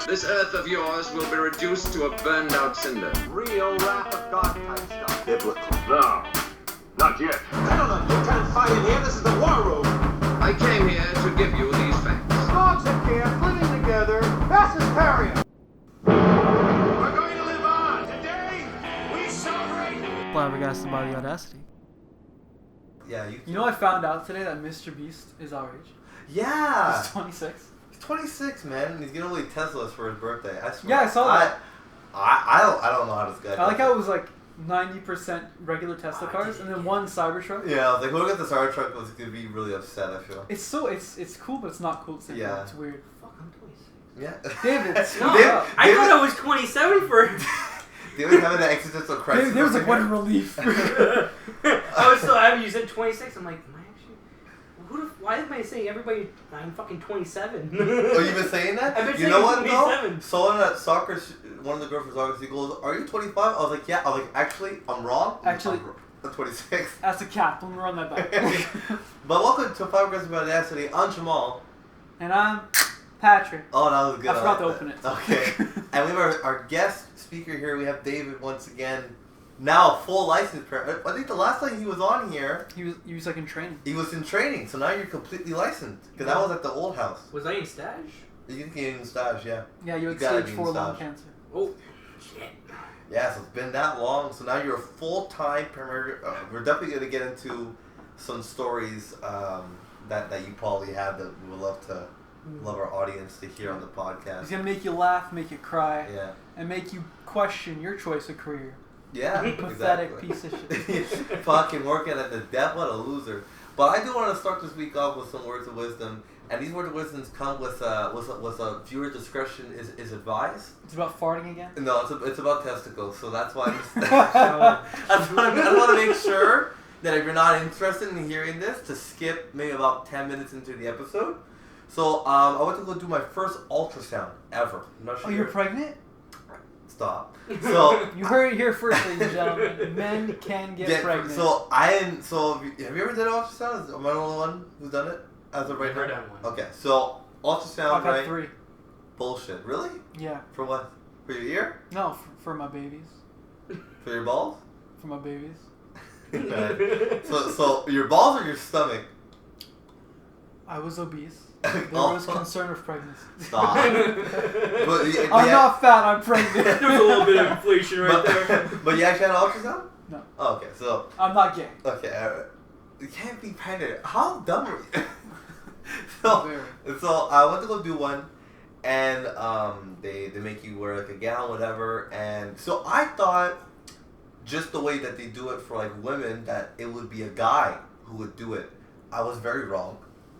This Earth of yours will be reduced to a burned-out cinder. Real wrath of God type stuff. Biblical. No, not yet. Gentlemen, you can't fight in here. This is the war room. I came here to give you these facts. Dogs and cats living together. Fastest carrier. We're going to live on. Today, we celebrate. Flabbergasted by the Audacity. Yeah, You know, I found out today that Mr. Beast is our age. Yeah. He's 26. He's 26, man, and he's getting really Teslas for his birthday. I swear. Yeah, I saw that. I don't know how this guy. I like how it was like 90% regular Tesla cars and then one Cybertruck. Yeah, I was like, whoever got the Cybertruck was gonna be really upset. I feel. It's cool, but it's not cool at the same time. It's weird. Fuck, I'm 26. Yeah. David, No, I thought I was 27 for. David having an existential crisis. David was like, what a relief. I was so happy you said 26. I'm like, am I actually? Why am I saying everybody? I'm fucking 27. Oh, you've been saying that? I've been you saying know what 27. though? Someone at soccer, one of the girls from soccer, she goes, "Are you 25?" I was like, "Yeah." I was like, "Actually, I'm wrong. Actually, I'm 26." That's a cap. Let me run that back. But welcome to Flabbergasted by the Audacity. I'm Jamal. And I'm Patrick. Oh, that was good. I forgot to open it. Okay. And we have our guest speaker here. We have David once again. Now full license. I think the last time he was on here, He was like in training. he was in training. So now you're completely licensed. Because I was at the old house. Was I in stash? You can get in stage, yeah. Yeah, you had gotta stage be 4 in lung stage. cancer. Oh, shit. Yeah, so it's been that long. So now you're a full-time paramedic. We're definitely going to get into some stories that you probably have that we would love our audience to hear on the podcast. He's gonna make you laugh, make you cry, Yeah. and make you question your choice of career. Yeah, Pathetic exactly. piece of shit. Fucking working at the depth, what a loser. But I do want to start this week off with some words of wisdom, and these words of wisdom come with a viewer discretion is advised. It's about farting again. No, it's about testicles, so that's why I want to make sure that if you're not interested in hearing this, to skip maybe about 10 minutes into the episode. So I went to go do my first ultrasound ever. I'm not sure. Oh, you're pregnant? Stop. So You heard it here first, ladies and gentlemen. Men can get pregnant. So have you ever done an ultrasound? Am I the only one who's done it as of right Never now? done one. Okay, so ultrasound, I've had right? 3. Bullshit. Really? Yeah. For what? For your ear? No, for my babies. For your balls? For my babies. Right. So your balls or your stomach? I was obese. There was concern of pregnancy. Stop. I'm not fat, I'm pregnant. There was a little bit of inflation right there. But you actually had an ultrasound? No. Oh, okay, so. I'm not gay. Okay, you can't be pregnant. How dumb are you? Very. So I went to go do one, and they make you wear like a gown, whatever. And so I thought, just the way that they do it for like women, that it would be a guy who would do it. I was very wrong.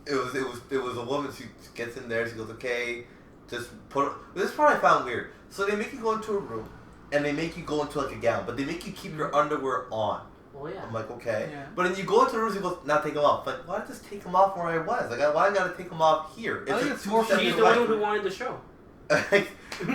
It was a woman. She gets in there. She goes, okay, just put. This is what I found weird. So they make you go into a room, and they make you go into like a gown, but they make you keep your underwear on. Oh yeah. I'm like, okay. Yeah. But then you go into the room, she goes, now take them off. I'm like, why did I just take them off where I was? Like, why I gotta take them off here? I think a it's more for She's two-step the one away. who wanted the show.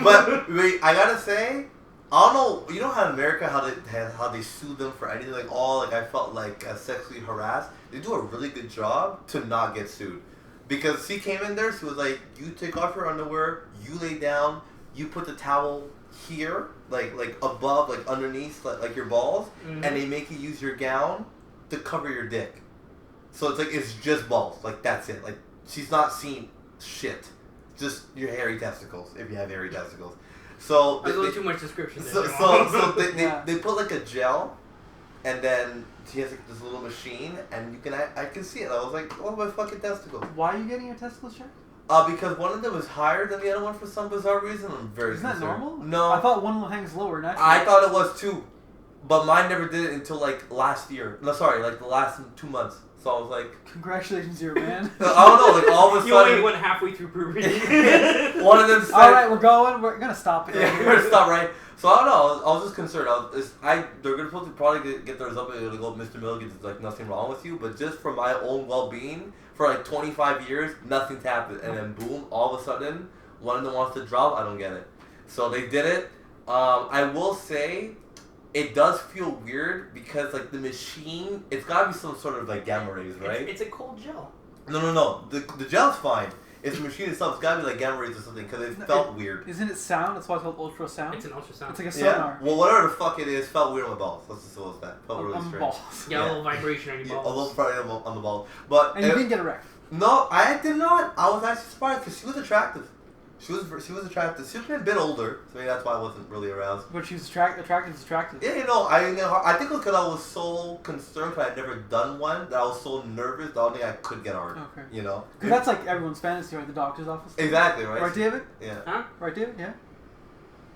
But wait, I gotta say, I don't know. You know how in America how they sue them for anything like I felt like sexually harassed. They do a really good job to not get sued, because she came in there. She was like, you take off your underwear, you lay down, you put the towel here, like above, like underneath, like your balls, and they make you use your gown to cover your dick. So it's like it's just balls, like that's it. Like she's not seeing shit, just your hairy testicles if you have hairy testicles. So A little too much description there. so Yeah. they put like a gel, and then she has like this little machine, and you can I can see it. I was like, oh my fucking testicles. Why are you getting your testicles checked? Because one of them was higher than the other one for some bizarre reason. I'm very Isn't that concerned. normal? No. I thought one of them hangs lower naturally. I thought it was too, but mine never did it until like last year. No, sorry, like the last 2 months. So I was like, Congratulations, you're a man. I don't know, like all of a You only sudden, went halfway through puberty. one of them said, Alright, we're gonna stop it. yeah, we're gonna stop, right? So I don't know. I was just concerned. They're gonna supposed to probably get their result. They're gonna go, Mr. Milligan, there's like nothing wrong with you, but just for my own well-being, for like 25 years, nothing's happened, and then boom, all of a sudden, one of them wants to drop. I don't get it. So they did it. I will say, it does feel weird because like the machine, it's gotta be some sort of like gamma rays, right? It's a cold gel. No. The gel's fine. It's the machine itself. It's gotta be like gamma rays or something because it felt weird. Isn't it sound? That's why it's called ultrasound. It's an ultrasound. It's like a Yeah. sonar. Well, whatever the fuck it is, felt weird on my balls. Let's just go with that. Felt really strange. Balls. Yeah, a little vibration on your Yeah, balls. a little probably on the balls. But And you didn't get erect. no, I did not. I was actually surprised because she was attractive. She was attractive. She was a bit older, so maybe that's why I wasn't really aroused. But she was attractive. Yeah, I think it was because I was so concerned because I'd never done one that I was so nervous that I don't think I could get hard. Okay. You know? Because that's like everyone's fantasy, right? The doctor's office. Exactly, right? Right, David? Yeah. Huh? Right, David? Yeah.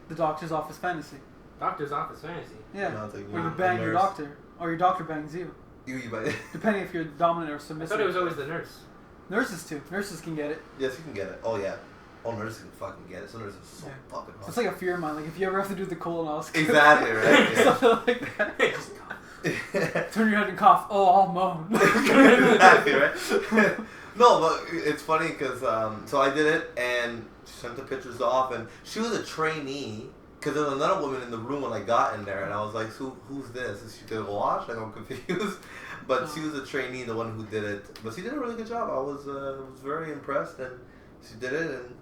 The doctor's office fantasy. Doctor's office fantasy. Yeah. No, it's like, Where you a bang your nurse. doctor, or your doctor bangs you, You but depending if you're dominant or I submissive. thought it was always the nurse. Nurses too. Nurses can get it. yes, you can get it. Oh yeah. Oh, nurses can fucking get it. Some nurses are so Yeah. fucking hot. It's like a fear of mine. Like if you ever have to do the colonoscopy. Exactly, right? Yeah. Something like that. Turn your head and cough. Oh, I'll moan. Exactly, right? No, but it's funny because so I did it and she sent the pictures off and she was a trainee because there was another woman in the room when I got in there and I was like, who's this? Is she did a wash? Like I'm confused. But she was a trainee, the one who did it. But she did a really good job. I was very impressed and she did it and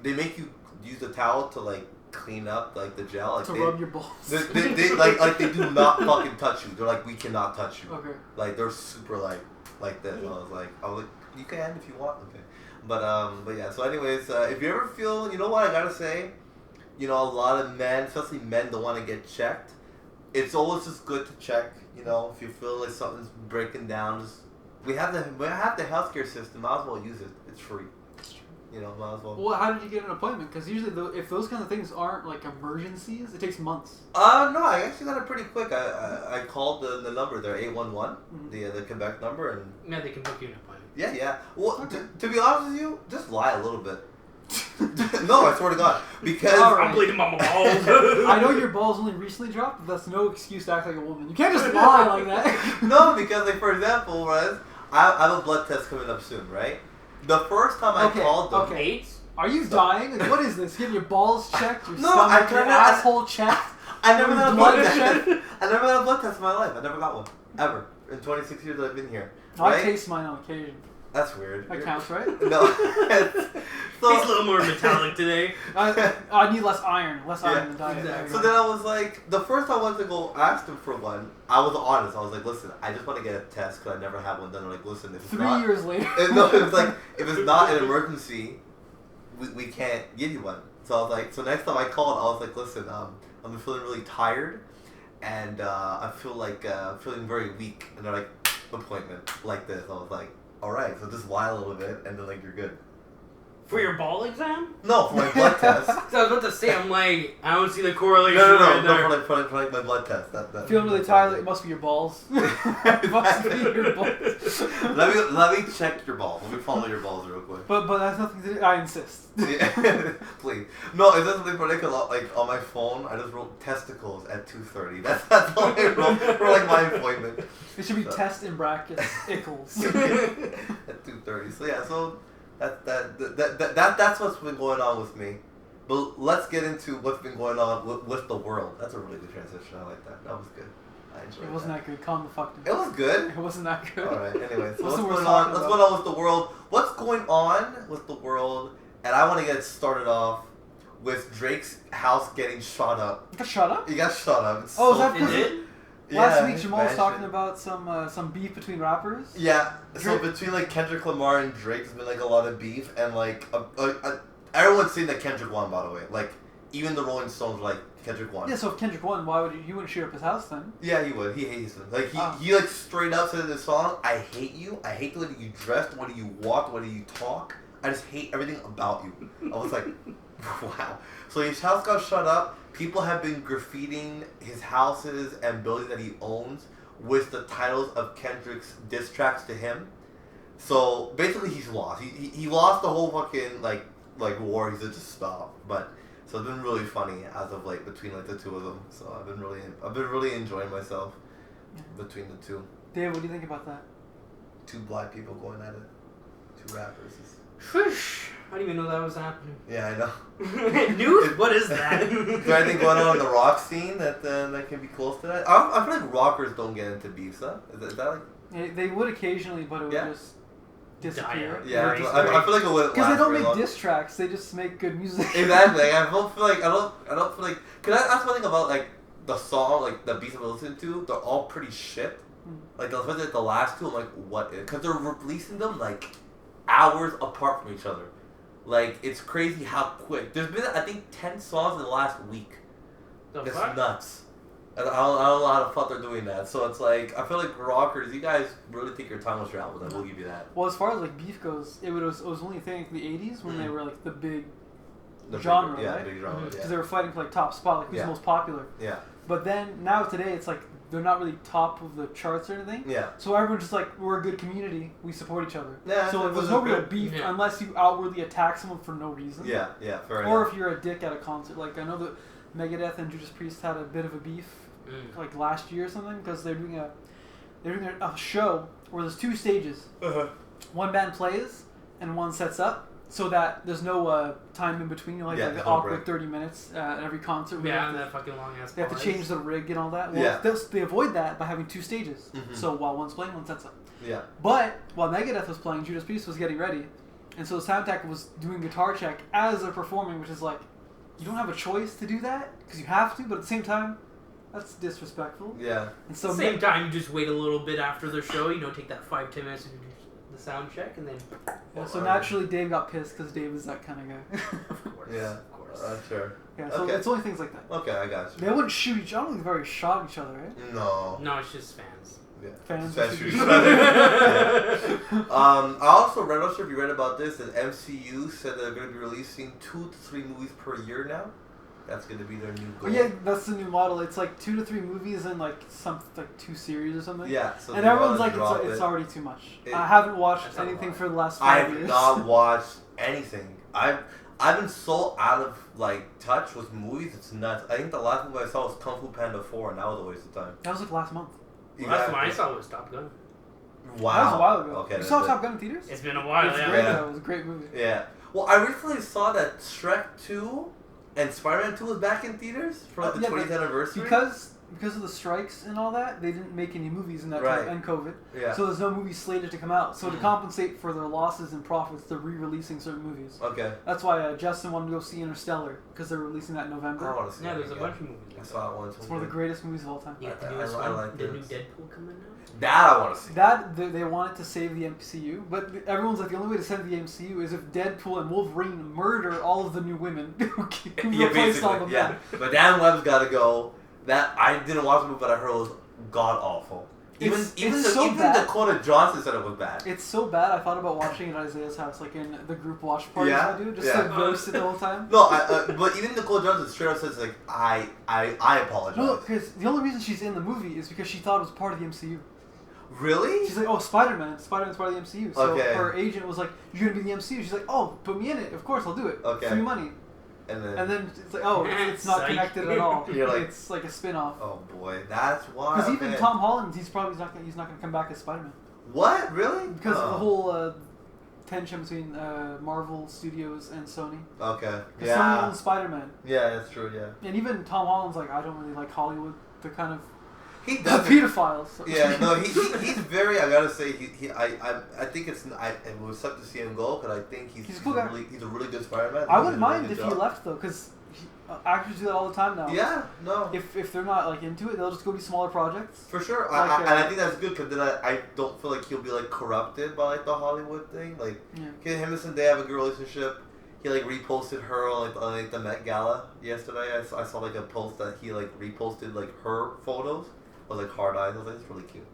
they make you use the towel to like clean up like the gel. Like, To rub your balls. they like they do not fucking touch you. They're like, we cannot touch you. Okay. Like they're super like this. And I was like, you can if you want. Okay. But yeah. So anyways, if you ever feel, you know what I gotta say, a lot of men, especially men, don't want to get checked. It's always just good to check. If you feel like something's breaking down, we have the healthcare system. Might as well use it. It's free. Might as well. Well, how did you get an appointment? Because usually, if those kind of things aren't like emergencies, it takes months. No, I actually got it pretty quick. I called the number there, 811, the Quebec number, and Yeah, they can book you an appointment. yeah. Well, Okay. to be honest with you, just lie a little bit. No, I swear to God, because All right. I'm bleeding on my balls. I know your balls only recently dropped, but that's no excuse to act like a woman. You can't just lie like that. no, because like for example, I have a blood test coming up soon, right? The first time I called them, Okay. AIDS? Are you dying? Like, what is this? Getting your balls checked, your No, stomach, your I- asshole checked? I never had a blood blood check? test. I never had a blood test in my life. I never got one ever in 26 years that I've been here. I Right? taste mine on occasion. That's weird. That counts, right? No. He's a little more metallic today. I need less iron. Less iron Yeah, in the diet. exactly. So then I was like, the first time I went to go ask them for one, I was honest. I was like, listen, I just want to get a test because I never had one done. They're like, listen, if it's 3 not, years later. No, it was like, if it's not an emergency, we can't give you one. So I was like, so next time I called, I was like, listen, I'm feeling really tired, and I feel like feeling very weak. And they're like, appointment like this. I was like, all right, so just lie a little bit, and then like you're good. For your ball exam? No, for my blood test. So I was about to say, I'm like, I don't see the correlation No, right there. for like my blood test. That Feeling really tired. It must be your balls. It must be your balls. let me check your balls. Let me follow your balls real quick. But that's nothing to do. I insist. Yeah. Please. No, it's just something ridiculous. Like on my phone, I just wrote testicles at 2:30. That's all I wrote for like my appointment. It should be test in brackets. Ickles. At 2:30. So yeah, so that's what's been going on with me. But let's get into what's been going on with the world. That's a really good transition. I like that. That was good. I enjoyed It wasn't that good. Calm the fuck down. It was good. It wasn't that good. Alright, anyway, so What's the what's worst going on? talking What's about? going on with the world? What's going on with the world? And I want to get started off with Drake's house getting shot up. Shut up. He got shot up. It's Oh, is so that Is funny? it? Last Yeah, week, Jamal was mansion. talking about some beef between rappers. Yeah, so Drake- between like Kendrick Lamar and Drake, there's been like a lot of beef, and like everyone's saying that Kendrick won. By the way, like even the Rolling Stones were like Kendrick won. Yeah, so if Kendrick won, why would he wouldn't shoot up his house then? Yeah, he would. He hates him. Like Ah. he like straight up said in the song, "I hate you. I hate the way that you dress, the way that you walk, the way that you talk. I just hate everything about you." I was like, wow. So his house got shut up. People have been graffitiing his houses and buildings that he owns with the titles of Kendrick's diss tracks to him. So basically, he's lost. He lost the whole fucking like war. He said just stop. But so it's been really funny as of like between like the two of them. So I've been really enjoying myself between the two. Dave, what do you think about that? Two black people going at it. Two rappers. Shush. I didn't even know that was happening. Yeah, I know. News? What is that? Is there anything going on in the rock scene that can be close to that? I feel like rockers don't get into beefs, huh? Is that like... They would occasionally, but it would Yeah. just disappear. Yeah, Very I feel like it wouldn't Because they last don't very make long. diss tracks, they just make good music. Exactly. Like, I don't feel like Can I ask one thing about like the song, like the beats I'm listening to? They're all pretty shit. Like especially like, the last two, I'm like, what? Because they're releasing them like hours apart from each other. Like it's crazy how quick. There's been I think 10 songs in the last week. The It's fuck? nuts. And I don't know how the fuck they're doing that. So it's like I feel like rockers, you guys really take your time with your album. I will give you that. Well, as far as like beef goes, it was only a thing in the 80s when they were like the big The genre, big, yeah, right? big genre. Because Yeah. they were fighting for like top spot, like who's Yeah. most popular. Yeah. But then now today it's like they're not really top of the charts or anything. Yeah. So everyone's just like, we're a good community, we support each other. Yeah, so that there's was no a real good- beef Yeah. unless you outwardly attack someone for no reason. Yeah. Yeah. Fair Or enough. if you're a dick at a concert. Like I know that Megadeth and Judas Priest had a bit of a beef like last year or something because they're doing a show where there's two stages. One band plays and one sets up, so that there's no time in between. You know, like, Yeah, like the no awkward break. 30 minutes at every concert. where Yeah, they and have that fucking long ass. they have to change the rig and all that. Well, Yeah. they avoid that by having two stages. Mhm. So while one's playing, one sets up. Yeah. But while Megadeth was playing, Judas Priest was getting ready, and so Sound Tech was doing guitar check as they're performing, which is like, you don't have a choice to do that because you have to, but at the same time, that's disrespectful. Yeah. And so Same time, you just wait a little bit after the show. You know, take that 5-10 minutes to do the sound check, and then. Yeah, so naturally, Dave got pissed because Dave is that kind of guy. Of course. Yeah. Of course. Sure. Yeah, so Okay. it's only things like that. Okay, I got you. They wouldn't shoot each other. I don't think they've already shot each other, right? No. No, it's just fans. Yeah. Fans Fans shoot shoot each each other. Yeah. I also read, I'm not sure if you read about this, that MCU said they're going to be releasing 2 to 3 movies per year now. That's going to be their new goal. But yeah, that's the new model. It's like 2 to 3 movies and like 2 series or something. Yeah. So And they everyone's wanna like, drop it's it. already too much. It- I haven't watched That's not a anything lot. for the last I 5 have years. not watched anything. I've been so out of like touch with movies. It's nuts. I think the last movie I saw was Kung Fu Panda 4, and that was a waste of time. That was like last month. Last one I saw was Top Gun. Wow. That was a while ago. Okay. You saw that- Top Gun in theaters? It's been a while. It's Yeah. great Yeah. though. It was a great movie. Yeah. Well, I recently saw that Shrek 2 and Spider-Man 2 was back in theaters for like, the Yeah, 20th but anniversary. Because of the strikes and all that, they didn't make any movies in that Right. time and COVID. Yeah. So there's no movies slated to come out. So to Mhm. compensate for their losses in profits, they're re-releasing certain movies. Okay. That's why Justin wanted to go see Interstellar because they're releasing that in I November. want to see Yeah, that there's a again. bunch of movies. I saw it once. It's one of the greatest movies of all time. You got the I- newest I one, like the new this. Deadpool coming out. That I want to see. That they wanted to save the MCU, but everyone's like the only way to save the MCU is if Deadpool and Wolverine murder all of the new women who Yeah, replaced all the basically. Yeah. men. But Dan Webb's got to go. That I didn't watch the movie, but I heard it was god awful. Even it's bad. Dakota Johnson said it was bad. It's so bad. I thought about watching it at Isaiah's house, like in the group watch parties Yeah, I do, just yeah. to roast it the whole time. No, but even Dakota Johnson straight up says like I apologize. No, because the only reason she's in the movie is because she thought it was part of the MCU. Really? She's like, oh, Spider-Man's part of the MCU. So Okay. her agent was like, you're gonna be the MCU. She's like, oh, put me in it. Of course, I'll do it. Okay. Free money. And And then it's like, oh, it's not Psych. connected at all. You're like- It's like a spin-off. oh boy, that's why. Because even okay. Tom Holland, he's not gonna come back as Spider-Man What? Really? because of Oh. the whole tension between Marvel Studios and Sony. Okay. 'Cause Sony Yeah. owns Spider-Man, Yeah, that's true. Yeah. and even Tom Holland's like, I don't really like Hollywood. They're kind of He does. pedophiles. So. Yeah, no, he's very. I gotta say, I think it was suck to see him go, because I think he's He's a cool guy. he's a really good Spider-Man. I He wouldn't did a really mind good if he job. left though, because actors do that all the time now. Yeah, no, If they're not like into it, they'll just go do smaller projects. for sure. Like, And I think that's good, because then I don't feel like he'll be like corrupted by like the Hollywood thing. Like Yeah. him and Zendaya have a good relationship. He like reposted her on like the Met Gala yesterday. I saw like a post that he like reposted like her photos with like hard eyes. I was like, it's really cute.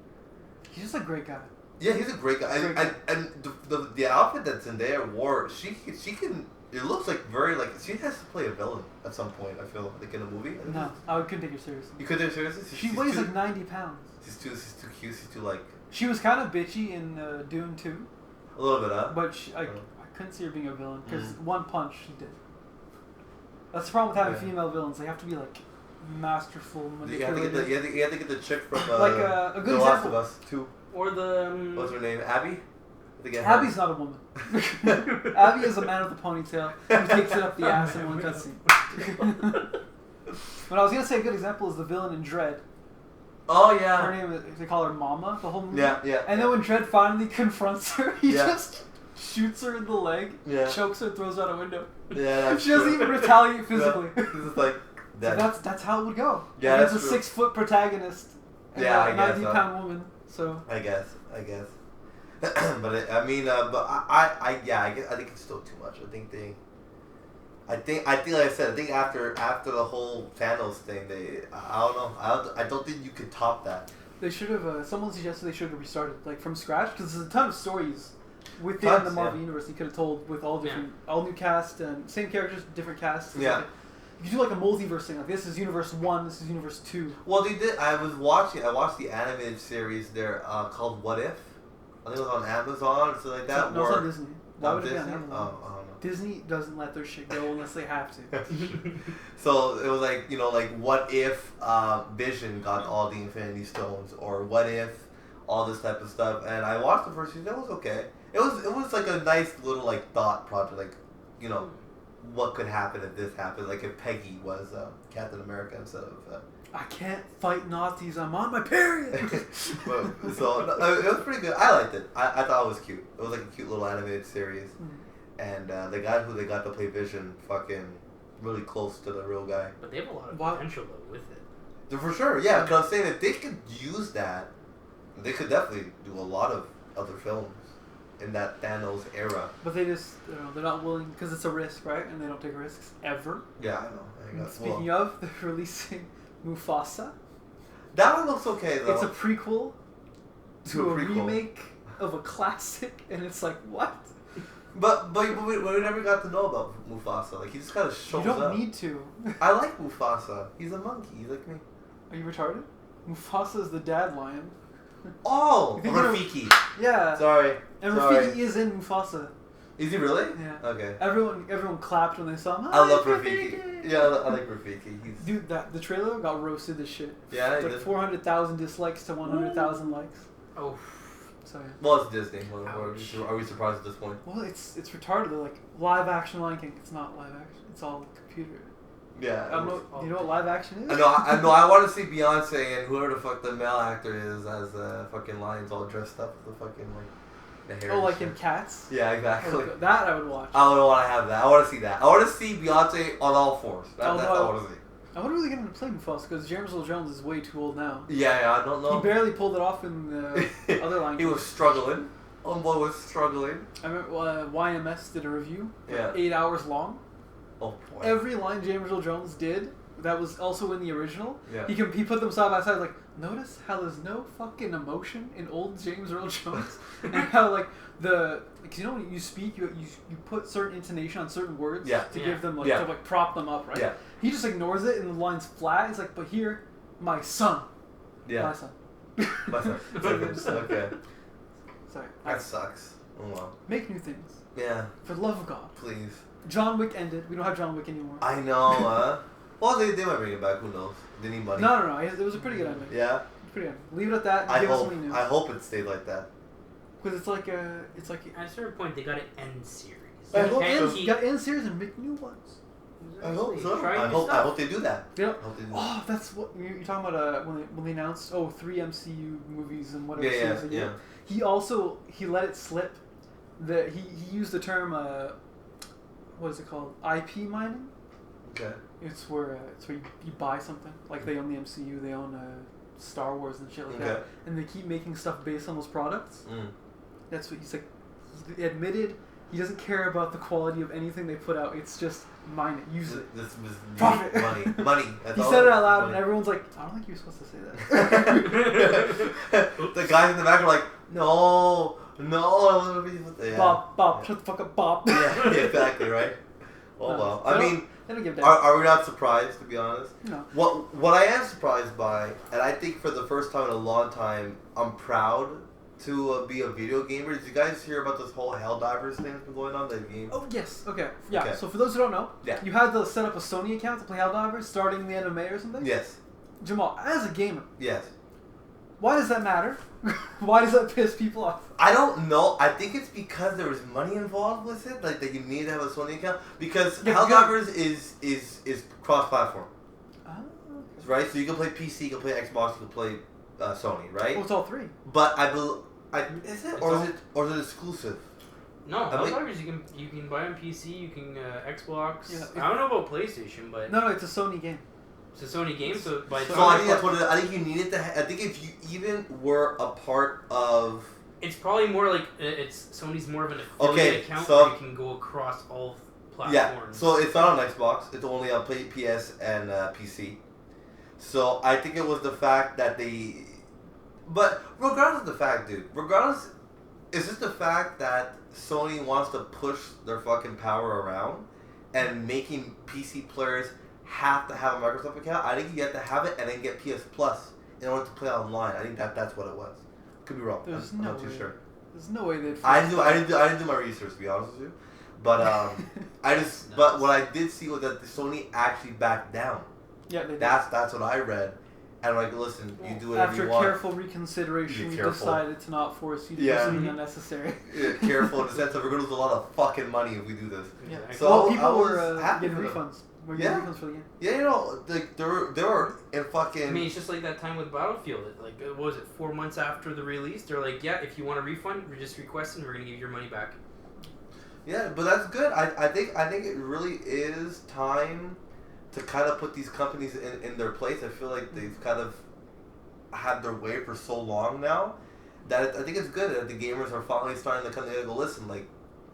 He's just a great guy. Yeah, he's a great guy. Great guy. And the outfit that Zendaya wore, she can. It looks like very like she has to play a villain at some point. I feel like in a movie. No, I couldn't take her seriously. You could take her seriously. She weighs like 90 pounds. She's too cute. She's too like She was kind of bitchy in Dune 2, a little bit up. but I couldn't see her being a villain because one punch she did. That's the problem with having Yeah. female villains. They have to be like masterful, You have to get manipulative. you have to get the chick from Like, a good The Last example. of Us too. Or the. What's her name? Abby. Abby's not a woman. Abby is a man with a ponytail who takes it up the ass in one cutscene. But I was gonna say a good example is the villain in Dread. Oh Her yeah. name is, they call her Mama the whole movie. Yeah, yeah. And then when Dredd finally confronts her, he Yeah. just shoots her in the leg, Yeah. chokes her, throws her out a window. Yeah, that's She doesn't true. even retaliate physically. Yeah. This is like So that. that's how it would go. Yeah, It's a that's true. 6-foot protagonist. And Yeah, I a guess 90-pound woman. So I guess. But I mean, but I guess, I think it's still too much. I think like I said, I think after the whole Thanos thing, I don't know. I don't think you could top that. they should have. Someone suggested they should have restarted like from scratch because there's a ton of stories within Tons, the Marvel yeah. universe you could have told with all different, all new cast and same characters, different casts. It's Yeah. like, you could do like a multiverse thing. Like this is Universe 1, this is Universe 2. Well, they did. I watched the animated series there called What If. I think it was on Amazon or something like that. No, it's on Disney. Why would it be Disney? on Amazon? Oh, I don't know. Disney doesn't let their shit go unless they have to. So it was like, like what if Vision got all the Infinity Stones, or what if all this type of stuff. And I watched the first season. It was okay. It was like a nice little like thought project, like what could happen if this happened, like if Peggy was Captain America instead of. I can't fight Nazis. I'm on my period. So it was pretty good. I liked it. I thought it was cute. It was like a cute little animated series. And the guy who they got to play Vision, fucking really close to the real guy. But they have a lot of potential though with it. For sure, yeah. Because I'm saying if they could use that, they could definitely do a lot of other films in that Thanos era. But they just, they're not willing because it's a risk, right? And they don't take risks ever. Yeah, I know. And speaking of, they're releasing Mufasa. That one looks okay though. It's a prequel to a prequel. remake of a classic, and it's like what? But we never got to know about Mufasa. Like he just kind of shows You don't up. need to. I like Mufasa. He's a monkey. He's like me. Are you retarded? Mufasa is the dad lion. Oh, You think you're- Rafiki. Yeah. Sorry. And Sorry. Rafiki is in Mufasa. Is he really? Yeah. Okay. Everyone clapped when they saw him. I love "Hi, Rafiki. Yeah, I like Rafiki. He's Dude, the trailer got roasted as shit. yeah. It's He like did. 400,000 dislikes to 100,000 likes. Oh. So yeah. Well, it's Disney. Ouch. Are we surprised at this point? Well, it's retarded. They're like live action Lion King. It's not live action. It's all computer. Yeah. I don't know. You know what live action is? I know. I want to see Beyonce and whoever the fuck the male actor is as fucking lions all dressed up with the fucking the hair. Oh, and like shit. in Cats. Yeah, exactly. That I would watch. I would want to have that. I want to see that. I want to see Beyonce on all fours. That's what I want to see. I wonder really get him to play Mufasa because James Earl Jones is way too old now. Yeah, I don't know. He barely pulled it off in the other Lion He King. was struggling. Homeboy was struggling. I remember YMS did a review. Yeah. 8 hours long. Oh boy. Every line James Earl Jones did that was also in the original. Yeah. He put them side by side. Like, notice how there's no fucking emotion in old James Earl Jones, and how like because you know when you speak, you put certain intonation on certain words Yeah. to Yeah. give them like Yeah. to like prop them up, right? Yeah. He just ignores it and the line's flat. He's like, but here, my son, my Yeah. son. My son. Okay. Sorry. That sucks. Oh well. Make new things. Yeah. For the love of God. Please. John Wick ended. We don't have John Wick anymore. I know. Well, they might bring it back. Who knows? They need money. No. It was a pretty good ending. Yeah. Pretty good. Leave it at that. And I give us hope. something new. I hope it stayed like that. Because it's like At a certain point, they got to end series. I hope Can't so. keep- you got end series and make new ones. I hope so. Try I new hope. I stuff. hope they do that. Yeah. I hope they do that. Oh, that's what you're talking about. When they announced 3 MCU movies and whatever Yeah, series a yeah. year. He let it slip that he used the term what is it called, IP mining. Okay. It's where you buy something like they own the MCU, they own Star Wars and shit like that, Okay. and they keep making stuff based on those products. Mm. That's what he's like. He admitted he doesn't care about the quality of anything they put out. It's just mine it, use it. This was Profit. money. That's He all said it out loud, money. and everyone's like, "I don't think you're supposed to say that." The guys in the back are like, no, I want to be. Yeah. Bob, shut the fuck up, Bob. Yeah, exactly, right? Oh No, well. they I don't- mean, they don't give a damn. are we not surprised, to be honest? No. What I am surprised by, and I think for the first time in a long time, I'm proud to be a video gamer. Did you guys hear about this whole Helldivers thing that's been going on, the game? Oh yes. Okay. Yeah. Okay. So for those who don't know, Yeah. you had to set up a Sony account to play Helldivers starting the end of May or something. Yes. Jamal, as a gamer, Yes. why does that matter? Why does that piss people off? I don't know. I think it's because there was money involved with it, like that you need to have a Sony account. Because Yeah, Helldivers is cross-platform, Oh, right? So you can play PC, you can play Xbox, you can play Sony, right? Well, it's all three. But is it It's or all- is it exclusive? No, I mean- Helldivers you can buy on PC, you can Xbox. Yeah, I don't know about PlayStation, but No, it's a Sony game. it's a Sony game, so by the So time I think that's what it is. I think you needed to. I think if you even were a part of. it's probably more like it's Sony's more of an affiliate Okay, account so- where you can go across all platforms. Yeah, so it's not on Xbox. It's only on PS and PC. So I think it was the fact that they. But regardless of the fact, dude, is this the fact that Sony wants to push their fucking power around and making PC players have to have a Microsoft account? I think you have to have it and then get PS Plus in order to play online. I think that's what it was. Could be wrong. There's I'm no not too way. sure. There's no way they'd. I didn't do my research, to be honest with you. But but what I did see was that the Sony actually backed down. Yeah, they did. That's what I read, and I'm like, listen, you do whatever After you want. careful reconsideration, Be we careful. decided to not force you to Yeah. do something unnecessary. Yeah, careful in the sense that we're gonna lose a lot of fucking money if we do this. Yeah. Exactly. So well, I people was were happy getting for them. refunds. We're getting Yeah. refunds for the game. Yeah, you know, like they were in fucking. I mean, it's just like that time with Battlefield. Like, what was it, 4 months after the release? They're like, yeah, if you want a refund, we're just requesting, we're gonna give you your money back. Yeah, but that's good. I think it really is time to kind of put these companies in their place. I feel like they've kind of had their way for so long now that I think it's good that the gamers are finally starting to come together and go, listen, like,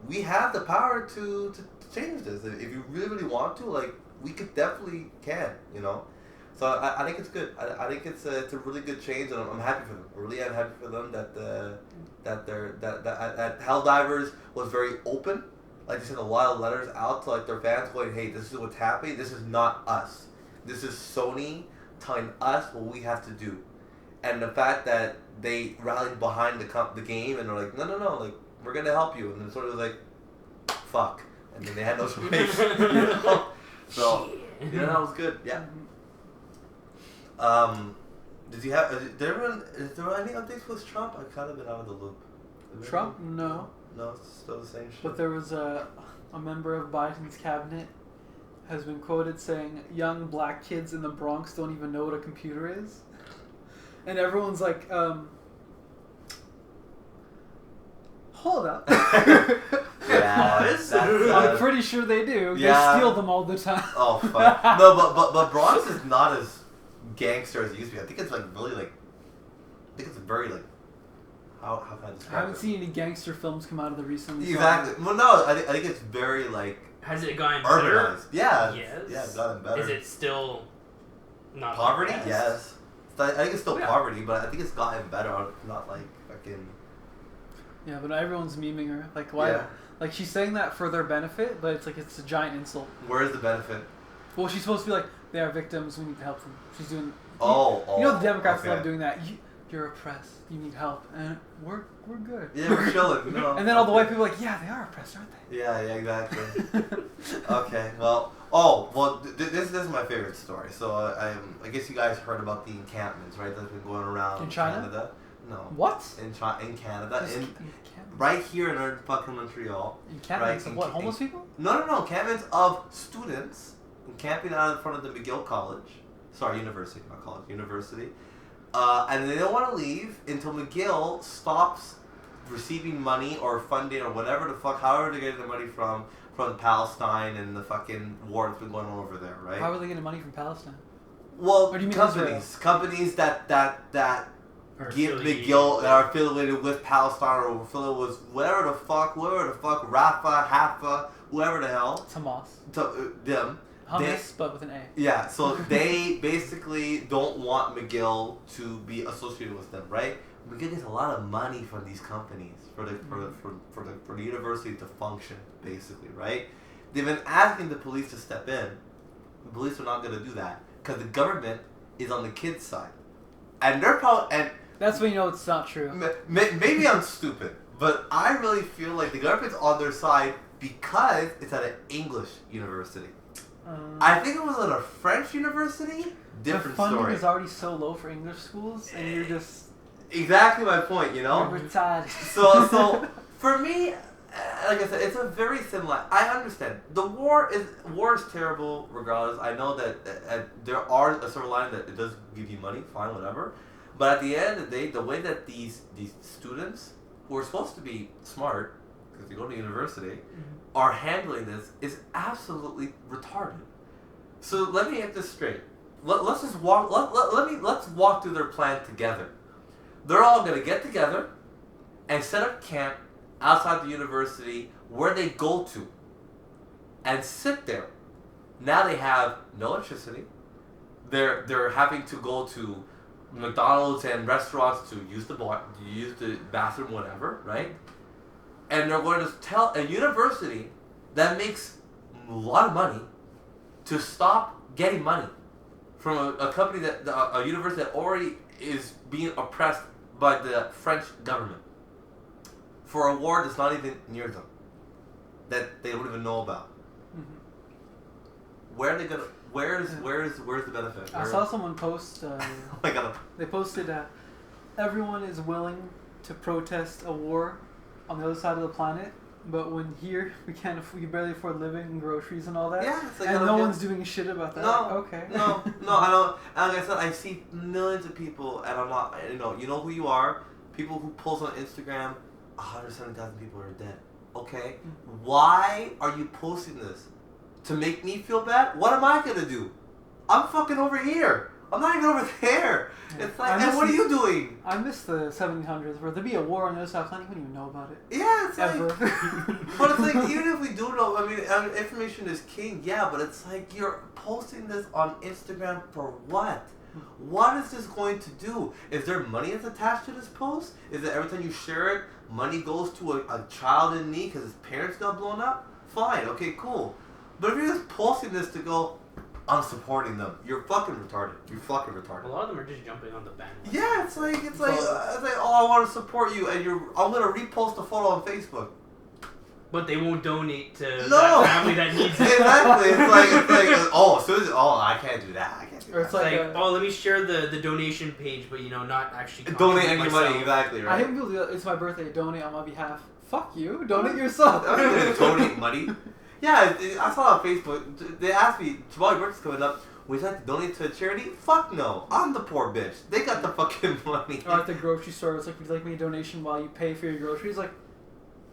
we have the power to change this. If you really, really want to, like, we could definitely can, you know? So I think it's good. I think it's a really good change, and I'm happy for them. I really am happy for them that Helldivers was very open. Like, they sent a lot of letters out to like their fans going, hey, this is what's happening. This is not us. This is Sony telling us what we have to do. And the fact that they rallied behind the game and they're like, no, like, we're gonna help you, and then sort of like, fuck, and then they had no choice, you know? So yeah, that was good. Yeah. Did you have? Is there any updates with Trump? I've kind of been out of the loop. Trump? No. No, it's still the same shit. But there was a member of Biden's cabinet has been quoted saying, young black kids in the Bronx don't even know what a computer is. And everyone's like, hold up. Yeah, I'm pretty sure they do. Yeah. They steal them all the time. Oh fuck. No, but Bronx is not as gangster as it used to be. I think it's like really like. I think it's very like. How can I describe I haven't it? seen any gangster films come out of the recently. Exactly. Well, no, I think it's very like Has it gotten better? urbanized. Yeah. Yes. Yeah, it's gotten better. Is it still not Poverty? the best? Yes. I think it's still Yeah. poverty, but I think it's gotten better. Not like fucking. Yeah, but everyone's memeing her. Like, why? Yeah. Like, she's saying that for their benefit, but it's like it's a giant insult. Where's the benefit? Well, she's supposed to be like, they are victims, we need to help them. She's doing... Oh, You know the Democrats okay. love doing that. You're oppressed. You need help. And we're good. Yeah, we're chilling. No. And then all the white people are like, yeah, they are oppressed, aren't they? Yeah, exactly. Okay, well, this is my favorite story. So I guess you guys heard about the encampments, right? That's been going around In China? Canada. No. What? In Canada, There's in encampments. right here in our fucking Montreal. Encampments right, of what? Homeless people? No, encampments of students encamping out in front of the McGill College. Sorry, university, not college, university. And they don't want to leave until McGill stops receiving money or funding or whatever the fuck, however they're getting the money from Palestine and the fucking war that's been going on over there, right? How are they getting money from Palestine? Well, Or do you mean companies that Or give affiliated McGill with- that are affiliated with Palestine or affiliated with whoever the fuck, Rafa, Haifa, whoever the hell, It's Hamas. them. Hummus, but with an A. Yeah, so they basically don't want McGill to be associated with them, right? McGill gets a lot of money from these companies for the university to function, basically, right? They've been asking the police to step in. The police are not going to do that because the government is on the kids' side, and they're probably and That's when you know it's not true. maybe I'm stupid, but I really feel like the government's on their side because it's at an English university. I think it was at a French university. Different the funding story. is already so low for English schools, and you're just Exactly my point, you know. you're retarded. So for me, like I said, it's a very thin line. I understand the war is terrible. Regardless, I know that there are a silver line that it does give you money, fine, whatever. But at the end of the day, the way that these students who are supposed to be smart because they go to university are handling this is absolutely retarded. So let me get this straight. Let's just walk. Let's walk through their plan together. They're all gonna get together and set up camp outside the university where they go to and sit there. Now they have no electricity. They're having to go to McDonald's and restaurants to use the bathroom, whatever, right? And they're going to tell a university that makes a lot of money to stop getting money from a company a university that already is being oppressed by the French government for a war that's not even near them, that they don't even know about. Where are they gonna? Where's the benefit? I saw someone post. Oh my God. They posted everyone is willing to protest a war on the other side of the planet, but when here we barely afford living and groceries and all that. Yeah, it's like and no one's doing shit about that. No, okay. no, I don't. And like I said, I see millions of people, and I'm not. You know who you are. People who post on Instagram, 170,000 people are dead. Okay, why are you posting this? To make me feel bad? What am I gonna do? I'm fucking over here. I'm not even over there. Yeah. It's like, and what are you doing? I miss the 1700s where there'd be a war on the other side of the planet. You wouldn't even know about it. Yeah, it's ever. Like, but it's like, even if we do know, I mean, information is king, yeah, but it's like you're posting this on Instagram for what? What is this going to do? Is there money that's attached to this post? Is it every time you share it, money goes to a child in need because his parents got blown up? Fine, okay, cool. But if you're just posting this to go, I'm supporting them, you're fucking retarded. You're fucking retarded. A lot of them are just jumping on the bandwagon. Yeah, it's like, oh, I want to support you, and I'm gonna repost a photo on Facebook. But they won't donate to that family that needs it. Exactly. It's like, oh, so I can't do that. I can't do that. Or it's like, oh, let me share the donation page, but not actually donate any money. Exactly, right? I hate people do that. It's my birthday. Donate on my behalf. Fuck you. Donate yourself. Donate money. Yeah, I saw on Facebook. They asked me, tomorrow your birthday's coming up. Would you like to donate to a charity? Fuck no. I'm the poor bitch. They got the fucking money. Or at the grocery store, it's like, would you like me a donation while you pay for your groceries? Like,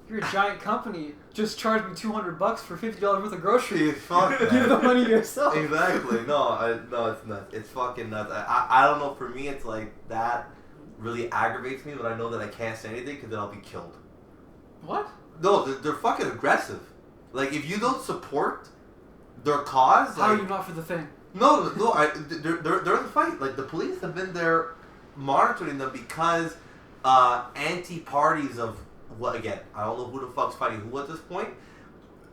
you're a giant company. Just charge me $200 for $50 worth of groceries. Fuck that. Give the money yourself. Exactly. No, it's nuts. It's fucking nuts. I don't know. For me, it's like that really aggravates me, but I know that I can't say anything because then I'll be killed. What? No, they're fucking aggressive. Like, if you don't support their cause, how are you not for the thing? No, they're in the fight. Like, the police have been there monitoring them because anti-parties of what, again, I don't know who the fuck's fighting who at this point,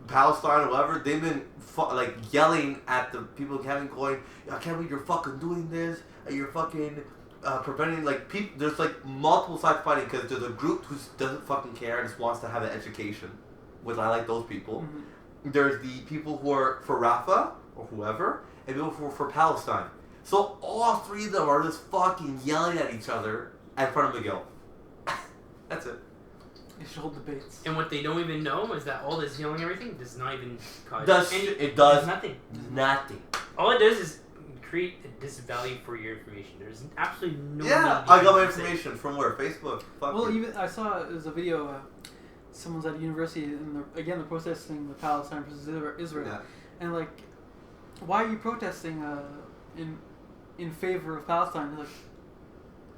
Palestine or whatever, they've been yelling at the people having going, I can't believe you're fucking doing this, and you're fucking preventing, people, there's multiple sides fighting because there's a group who doesn't fucking care and just wants to have an education, which I like those people. Mm-hmm. There's the people who are for Rafah or whoever, and people who are for Palestine. So all three of them are just fucking yelling at each other in front of Miguel. That's it. You should hold debates. And what they don't even know is that all this yelling and everything does not even cause it does nothing. Nothing. All it does is create a disvalue for your information. There's absolutely no. Yeah, I got my information from where? Facebook. Well, even I saw there's a video. Someone's at a university and they're protesting the Palestine versus Israel, yeah. And why are you protesting in favor of Palestine? They're like,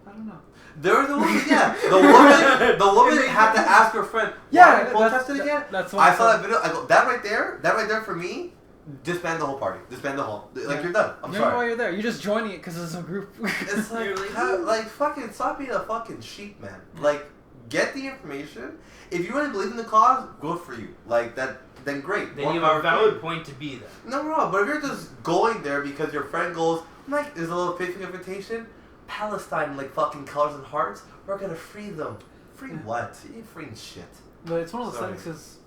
I don't know. There was a woman, yeah. The woman had to ask her friend, why are you protesting again? That's what I saw that video. I go, that right there for me, disband the whole party. Disband the whole. You're done. I'm sorry. Why you're there. You're just joining it because it's a group. It's fucking stop being a fucking sheep, man. Get the information. If you really believe in the cause, good for you. Then great. Then you have a valid point to be there. No. But if you're just going there because your friend goes, there's a little Facebook invitation, Palestine, fucking colors and hearts, we're gonna free them. Free what? You ain't freeing shit. But it's one of those things because,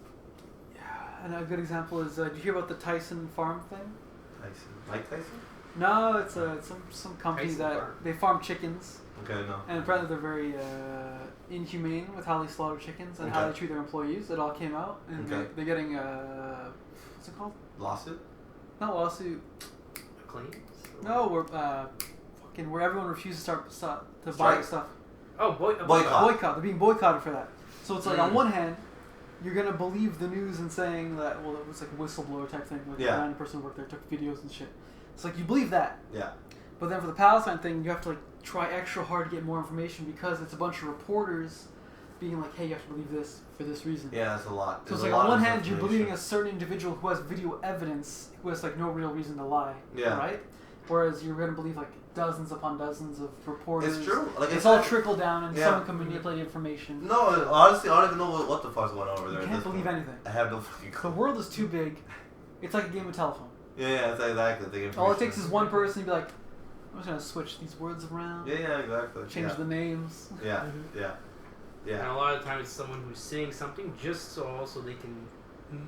and a good example is, did you hear about the Tyson farm thing? Tyson? Mike Tyson? No, it's some company Tyson that farm. they farm chickens. Okay, no. And apparently they're very inhumane with how they slaughter chickens and how they treat their employees. It all came out, and they're getting what's it called? Lawsuit? Not lawsuit. Claims? No, we're fucking where everyone refuses to buy Strike? stuff. Oh, Boycott. Boycott. They're being boycotted for that. So it's like on one hand, you're gonna believe the news and saying that it was like a whistleblower type thing, like Yeah. a random person who worked there took videos and shit. It's like you believe that. Yeah. But then for the Palestine thing, you have to like try extra hard to get more information because it's a bunch of reporters being like, hey, you have to believe this for this reason. Yeah, that's a lot. So it's There's like a lot on one of hand, you're misinformation. believing a certain individual who has video evidence who has like no real reason to lie. Yeah. Right? Whereas you're gonna believe like dozens upon dozens of reporters. It's true. Like It's all trickle down and Yeah. someone can manipulate information. No, honestly, I don't even know what the fuck's going on over there. You at can't this believe point. anything. I have no fucking The clue. world is too big. It's like a game of telephone. Yeah, that's exactly. The All it takes is one person to be like, I'm just gonna switch these words around, Yeah, exactly. change yeah. the names. Yeah, Mhm. yeah, And yeah. a lot of times it's someone who's saying something just so also they can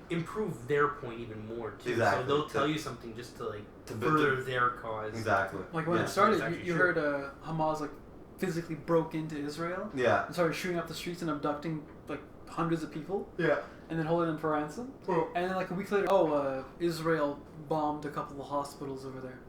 improve their point even more too. Exactly. So they'll tell you something just to like To- further their cause. Exactly. Like when yeah. it started, It's actually you true. heard Hamas like physically broke into Israel Yeah. and started shooting up the streets and abducting like hundreds of people Yeah. and then holding them for ransom. And then like a week later, Israel bombed a couple of hospitals over there.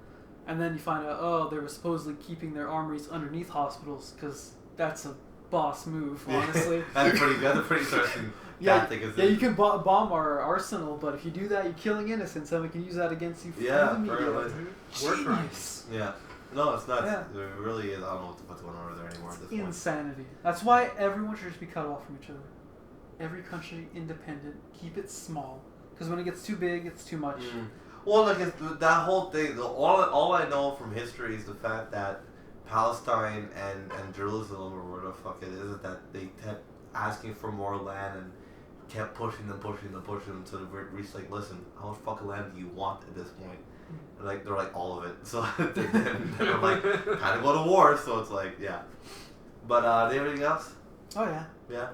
And then you find out, they were supposedly keeping their armories underneath hospitals because that's a boss move, honestly. That's a pretty interesting Yeah, tactic. Isn't yeah, it? you can bomb our arsenal, but if you do that, you're killing innocents, and we can use that against you for Yeah, the media. very Genius. Yeah. No, it's not. Yeah. It really is. I don't know what's going on over there anymore at this point. Insanity. That's why everyone should just be cut off from each other. Every country independent. Keep it small, because when it gets too big, it's too much. Mm. Well, like that whole thing. All I know from history is the fact that Palestine and Jerusalem, or where the fuck it is, that they kept asking for more land and kept pushing them until they reached like, listen, how much fucking land do you want at this point? And like they're like all of it. So then they're like kind of go to war. So it's like yeah. But do you have anything else? Oh yeah. Yeah.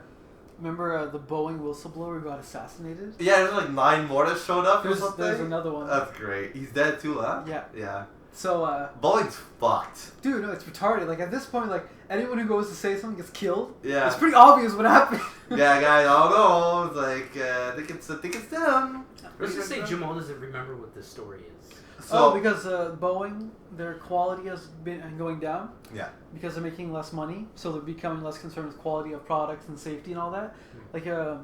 Remember the Boeing whistleblower who got assassinated? Yeah, there's like 9 more that showed up or something. There's another one. That's great. He's dead too, huh? Yeah. Yeah. So, Boeing's fucked. dude, no, it's retarded. Like, at this point, like, anyone who goes to say something gets killed. Yeah. It's pretty obvious what happened. Yeah, guys, I don't know. It's like, I think it's them. Let's just say Jamal doesn't remember what this story is. So, because Boeing, their quality has been going down. Yeah. Because they're making less money, so they're becoming less concerned with quality of products and safety and all that. Like, there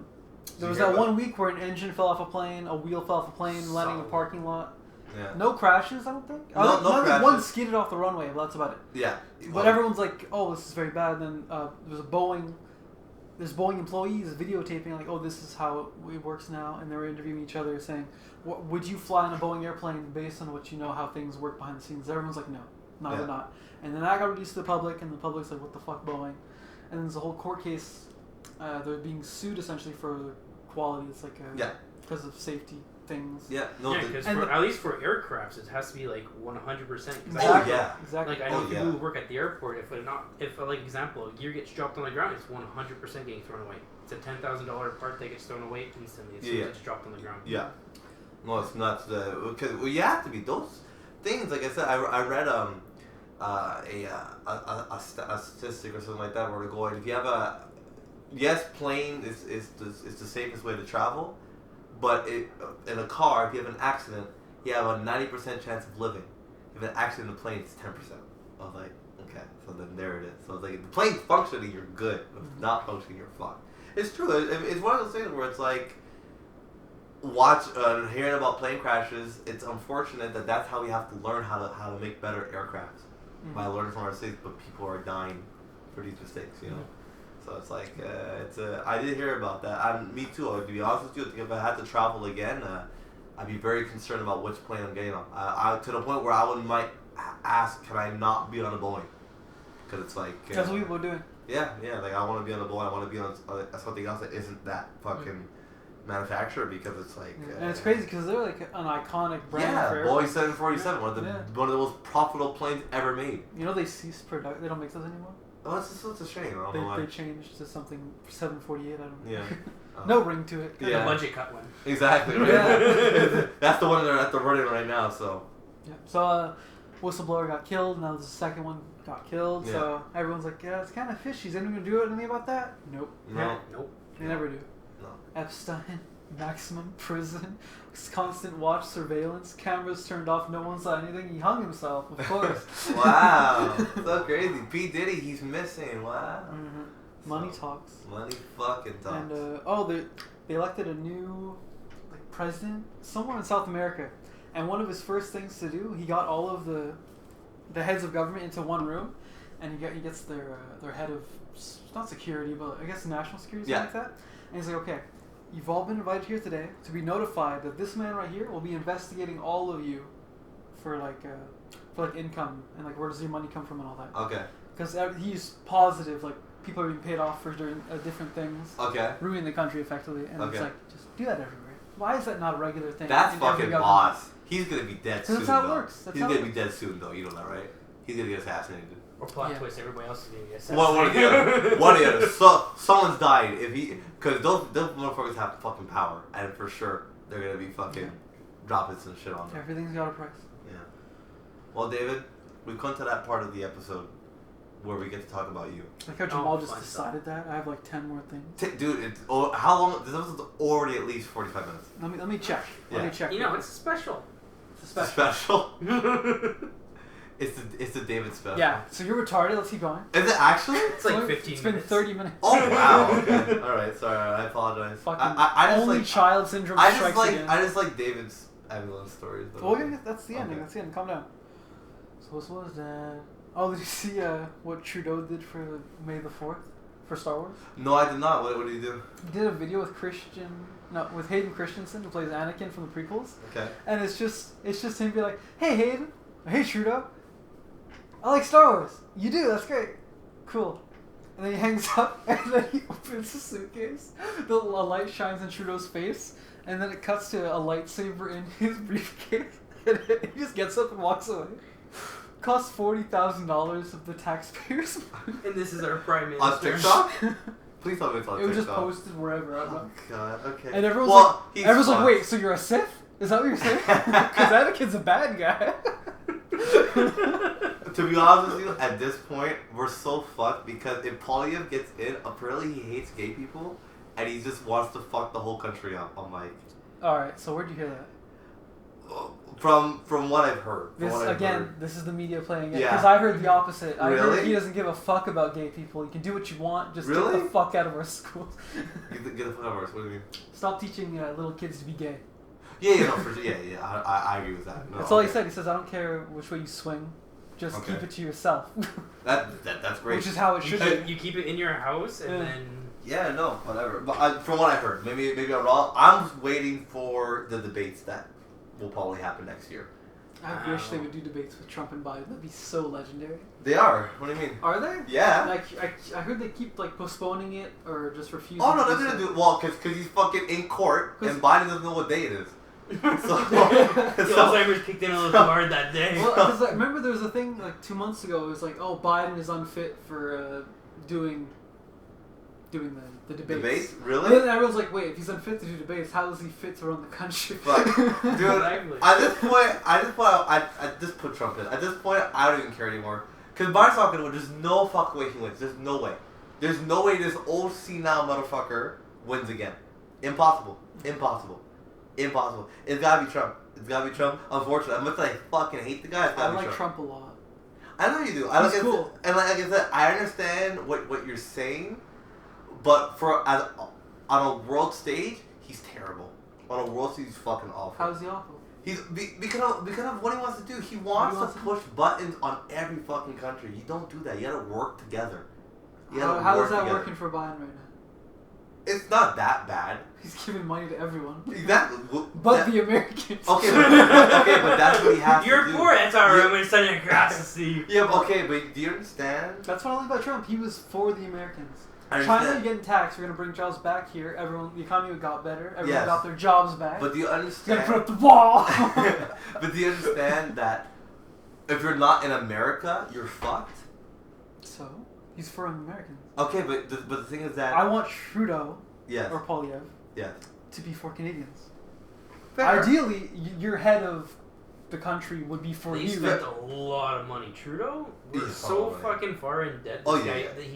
was that one week where an engine fell off a plane, a wheel fell off a plane, landing in a parking lot. Yeah. No crashes, I don't think. No crashes. One skidded off the runway, but that's about it. Yeah. But everyone's like, oh, this is very bad. And then there's Boeing employees videotaping, like, oh, this is how it works now. And they were interviewing each other saying, would you fly in a Boeing airplane based on what you know how things work behind the scenes? Everyone's like, no, I would not. And then that got released to the public, and the public's like, what the fuck, Boeing? And then there's a whole court case. They're being sued essentially for quality. It's like because of safety things. Yeah. No. Yeah, because at least for aircrafts, it has to be like 100%. Exactly. Oh yeah. Exactly. Like I know people who work at the airport. If like example, a gear gets dropped on the ground, it's 100% getting thrown away. It's a $10,000 part that gets thrown away instantly as soon as it's dropped on the ground. Yeah. No, it's nuts. Because you have to be those things. Like I said, I read a statistic or something like that where they're going. If you have plane is the safest way to travel, but in a car, if you have an accident, you have a 90% chance of living. If an accident in a plane, it's 10%. I was like, okay, so then there it is. So it's like, if the plane's functioning, you're good. If it's not functioning, you're fucked. It's true. It's one of those things where it's like, hearing about plane crashes, it's unfortunate that that's how we have to learn how to make better aircrafts. By learning from our mistakes, but people are dying for these mistakes, you know? So it's like, I did hear about that. Me too, to be honest with you, if I had to travel again, I'd be very concerned about which plane I'm getting on. To the point where I might ask, can I not be on a Boeing? Because it's like... That's what people are doing. Yeah, like I want to be on a Boeing, I want to be on something else that isn't that fucking manufacturer, because it's like... and it's crazy because they're like an iconic brand. Yeah, for Boeing 747, one of the most profitable planes ever made. You know they ceased production. They don't make those anymore. Oh, it's a shame. I don't know why. They changed to something 748. I don't know. Yeah. No ring to it. The budget cut one. Exactly. Right? Yeah. That's the one they're running right now. So. Yeah. So whistleblower got killed. Now the second one got killed. Yeah. So everyone's like, yeah, it's kind of fishy. Is anyone gonna do anything about that? Nope. No. Nope. They never do. No. Epstein. maximum prison, constant watch surveillance, cameras turned off, no one saw anything. He hung himself, of course. Wow, so crazy. P Diddy, he's missing. Wow. Mm-hmm. Money talks. Money fucking talks. And they elected a new president somewhere in South America, and one of his first things to do, he got all of the heads of government into one room, and he gets their head of not security, but I guess national security, something like that. And he's like, okay, you've all been invited here today to be notified that this man right here will be investigating all of you for income and where does your money come from and all that. Okay. Because he's positive people are being paid off for different things. Okay. Ruining the country effectively, and it's just do that everywhere. Why is that not a regular thing? That's fucking boss. He's gonna be dead soon. That's how it works. He's gonna be dead soon though. You know that, right? He's gonna get assassinated. Or plot twist, everybody else is gonna get assassinated. One or the other. One or the other. So, someone's died. Because those motherfuckers have fucking power, and for sure they're gonna be fucking dropping some shit on them. Everything's got a price. Yeah. Well, David, we've come to that part of the episode where we get to talk about you. Like how Jamal just decided that. I have 10 more things. Dude, how long? This episode's already at least 45 minutes. Let me check. Yeah. Let me check. It's special. It's a special. It's the David special. Yeah. So you're retarded. Let's keep going. Is it actually? It's 15 It's minutes. been 30 minutes. Oh wow. Okay. All right. Sorry. I apologize. I just only child syndrome strikes again. I just like David's ambulance stories. Well, that's the ending. That's the end. Calm down. So what was that? Oh, did you see what Trudeau did for May the 4th for Star Wars? No, I did not. What did he do? He did a video with with Hayden Christensen, who plays Anakin from the prequels. Okay. And it's just him be like, "Hey Hayden, hey Trudeau, I like Star Wars. You do? That's great. Cool." And then he hangs up, and then he opens the suitcase. A light shines in Trudeau's face, and then it cuts to a lightsaber in his briefcase, and he just gets up and walks away. Cost $40,000 of the taxpayers' money. And this is our prime minister. On TikTok? Please tell me it's on TikTok. It was just posted wherever. I don't know. God, okay. And everyone's like, wait, so you're a Sith? Is that what you're saying? Because Anakin's a bad guy. To be honest with you, at this point, we're so fucked because if Polyev gets in, apparently he hates gay people, and he just wants to fuck the whole country up. I'm like... Alright, so where'd you hear that? From what I've heard. This is the media playing it. Because I heard the opposite. I heard he doesn't give a fuck about gay people. You can do what you want. Just get the fuck out of our schools. Get the fuck out of our schools. What do you mean? Stop teaching little kids to be gay. Yeah, for sure. Yeah. I agree with that. No, that's all he said. He says, I don't care which way you swing. Just keep it to yourself. That's great. Which is how it should be. You keep it in your house and then... Yeah, no, whatever. But from what I heard, maybe I'm wrong. I'm waiting for the debates that will probably happen next year. I wish they would do debates with Trump and Biden. That'd be so legendary. They are. What do you mean? Are they? Yeah. I heard they keep postponing it or just refusing. Oh no, they're gonna do it. Well, because he's fucking in court and Biden doesn't know what day it is. Alzheimer's kicked in a little too hard that day. Well, because remember there was a thing 2 months ago. It was Biden is unfit for doing the debates. Debates? Really? And then everyone's like, wait, if he's unfit to do debates, how is he fit to run the country? Fuck. Dude, at this point, I just put Trump in. At this point, I don't even care anymore. Because Biden's not going to win. There's no fucking way he wins. There's no way. There's no way this old senile motherfucker wins again. Impossible. It's gotta be Trump. Unfortunately, as much as I fucking hate the guy, it's gotta be Trump. I like Trump a lot. I know you do. He's cool. And like I said, I understand what you're saying, but on a world stage, he's terrible. On a world stage, he's fucking awful. How is he awful? He's because of what he wants to do. He wants to push buttons on every fucking country. You don't do that. You gotta work together. How is that working for Biden right now? It's not that bad. He's giving money to everyone. Exactly. The Americans. Okay, but that's what he has to do. You're poor, that's alright. I'm going to send you across the sea. Yeah, okay, but do you understand? That's what I like about Trump. He was for the Americans. I understand. China, you're getting taxed. We're going to bring jobs back here. The economy got better. Everyone got their jobs back. But do you understand? You're going to put up the wall. But do you understand that if you're not in America, you're fucked? So? He's for Americans. Okay, but the thing is that... I want Trudeau, or Polyev, to be for Canadians. Fair. Ideally, your head of the country would be for you. He spent a lot of money. Trudeau was so fucking far in debt.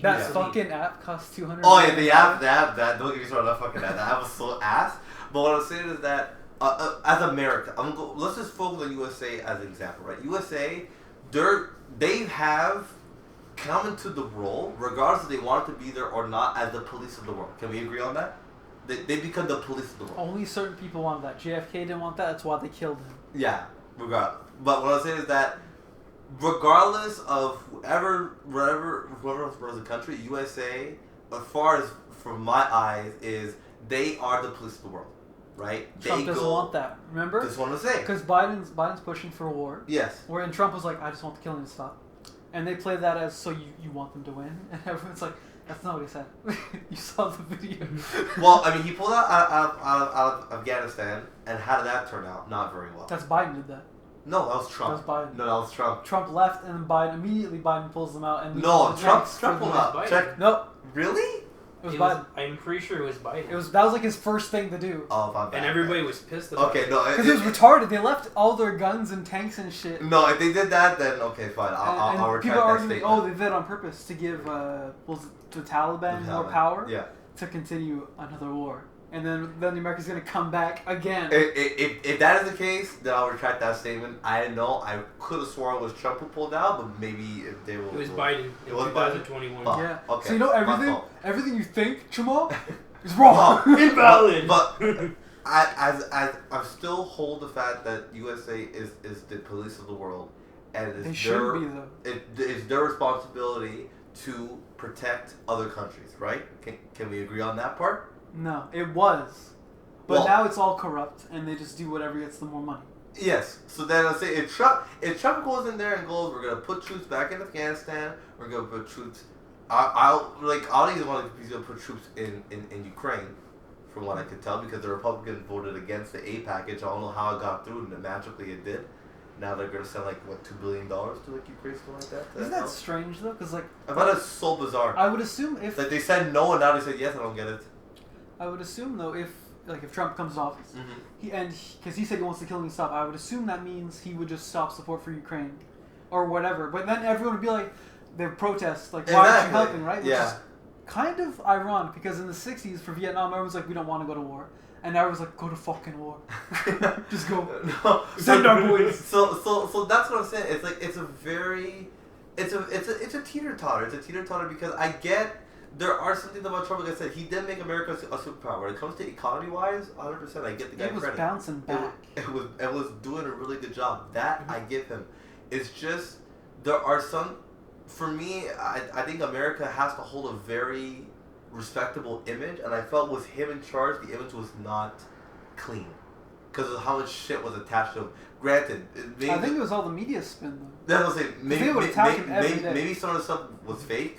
That fucking app cost $200. Oh yeah, the app, don't get me started on that fucking app. That app was so ass. But what I'm saying is that as America, let's just focus on USA as an example, right? USA, they have come into the role, regardless if they want to be there or not, as the police of the world. Can we agree on that? They become the police of the world. Only certain people wanted that. JFK didn't want that. That's why they killed him. Yeah, regardless. But what I'm saying is that regardless of whoever runs the country, USA, as far as from my eyes, is they are the police of the world, right? Trump doesn't want that. Remember? Just want to say. Because Biden's pushing for war. Yes. Wherein Trump was like, I just want the killing to stop. And they play that as, so you want them to win? And everyone's like, that's not what he said. You saw the video. Well, I mean, he pulled out of Afghanistan, and how did that turn out? Not very well. That's Biden did that. No, that was Trump. That was Biden. No, that was Trump. Trump left, and then Biden pulls them out. And No, Trump pulled out. Biden. Check. No, Really? it was Biden. I'm pretty sure it was Biden. That was like his first thing to do. Oh, my bad. And everybody was pissed about Okay, it. no. Because it was retarded. They left all their guns and tanks and shit. No, if they did that, then okay, fine. I'll retract people that arguing, statement. oh, they did it on purpose to give the Taliban more power Yeah. to continue another war. And then the America's going to come back again. If that is the case, then I'll retract that statement. I didn't know. I could have sworn it was Trump who pulled out, but maybe if they were. It was Biden in 2021. Fuck. Yeah. Okay, So you know my fault. everything you think, Jamal, is wrong. Invalid. But I still hold the fact that USA is the police of the world, and They should be, though. It's their responsibility to protect other countries, right? Can we agree on that part? No, it was. But Well- now it's all corrupt, and they just do whatever gets them more money. Yes. So then I say if Trump goes in there and goes, we're gonna put troops back in Afghanistan. We're gonna put troops. I don't even want to. He's gonna put troops in Ukraine, from what I could tell, because the Republicans voted against the aid package. I don't know how it got through, and magically it did. Now they're gonna send $2 billion to Ukraine, something like that. Isn't that strange though? Because I thought it's so bizarre. I would assume if They said no and now they said yes. I don't get it. I would assume though if Trump comes to office, Mm-hmm. because he said he wants the killing to stop, I would assume that means he would just stop support for Ukraine, or whatever. But then everyone would be like, they protest why aren't you Exactly. helping, right? Which Yeah. is kind of ironic because in the '60s for Vietnam, everyone's like, we don't want to go to war, and now everyone's like, go to fucking war, just go. No, Send our boys. So that's what I'm saying. It's like it's a teeter-totter. It's a teeter-totter because I get there are some things about Trump. Like I said, he did make America a superpower. When it comes to economy-wise, 100%, I get the guy It was credit. bouncing back. It was doing a really good job. That I give him. It's just there are some. For me, I think America has to hold a very respectable image, and I felt with him in charge, the image was not clean because of how much shit was attached to him. Granted, I think it was all the media spin though. that's what I'm saying. They would attack him every day. Maybe some of the stuff was fake.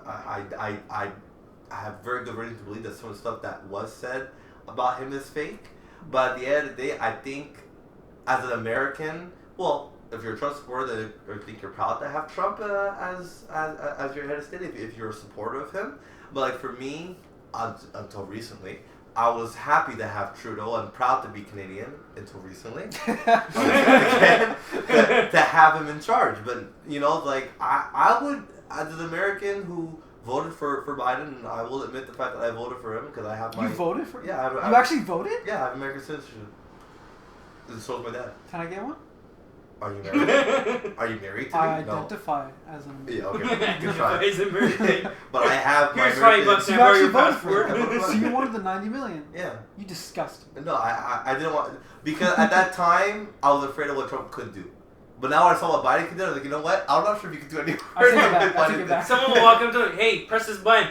I have very good reason to believe that some of the stuff that was said about him is fake. But at the end of the day, I think as an American, well, if you're a Trump supporter, then I think you're proud to have Trump as your head of state. If you're a supporter of him, but for me, until recently, I was happy to have Trudeau and proud to be Canadian until recently. to have him in charge. But, I would, as an American who voted for Biden, and I will admit the fact that I voted for him because I have my... You voted for him? Yeah. You actually voted? Yeah, I have American citizenship. So is my dad. Can I get one? Are you married? Are you married to me? I No. identify as a... Yeah, okay. Good try. He's American. But I have my Here's $5 American... So and you borrow actually your voted for passport. it. So you wanted the 90 million. Yeah. You disgust me. No, I didn't want... Because at that time, I was afraid of what Trump could do. But now I saw what Biden could do, I was like, you know what? I'm not sure if he could do any worse I take it than back. I Biden take it did. back. Someone will walk up to him, hey, press this button.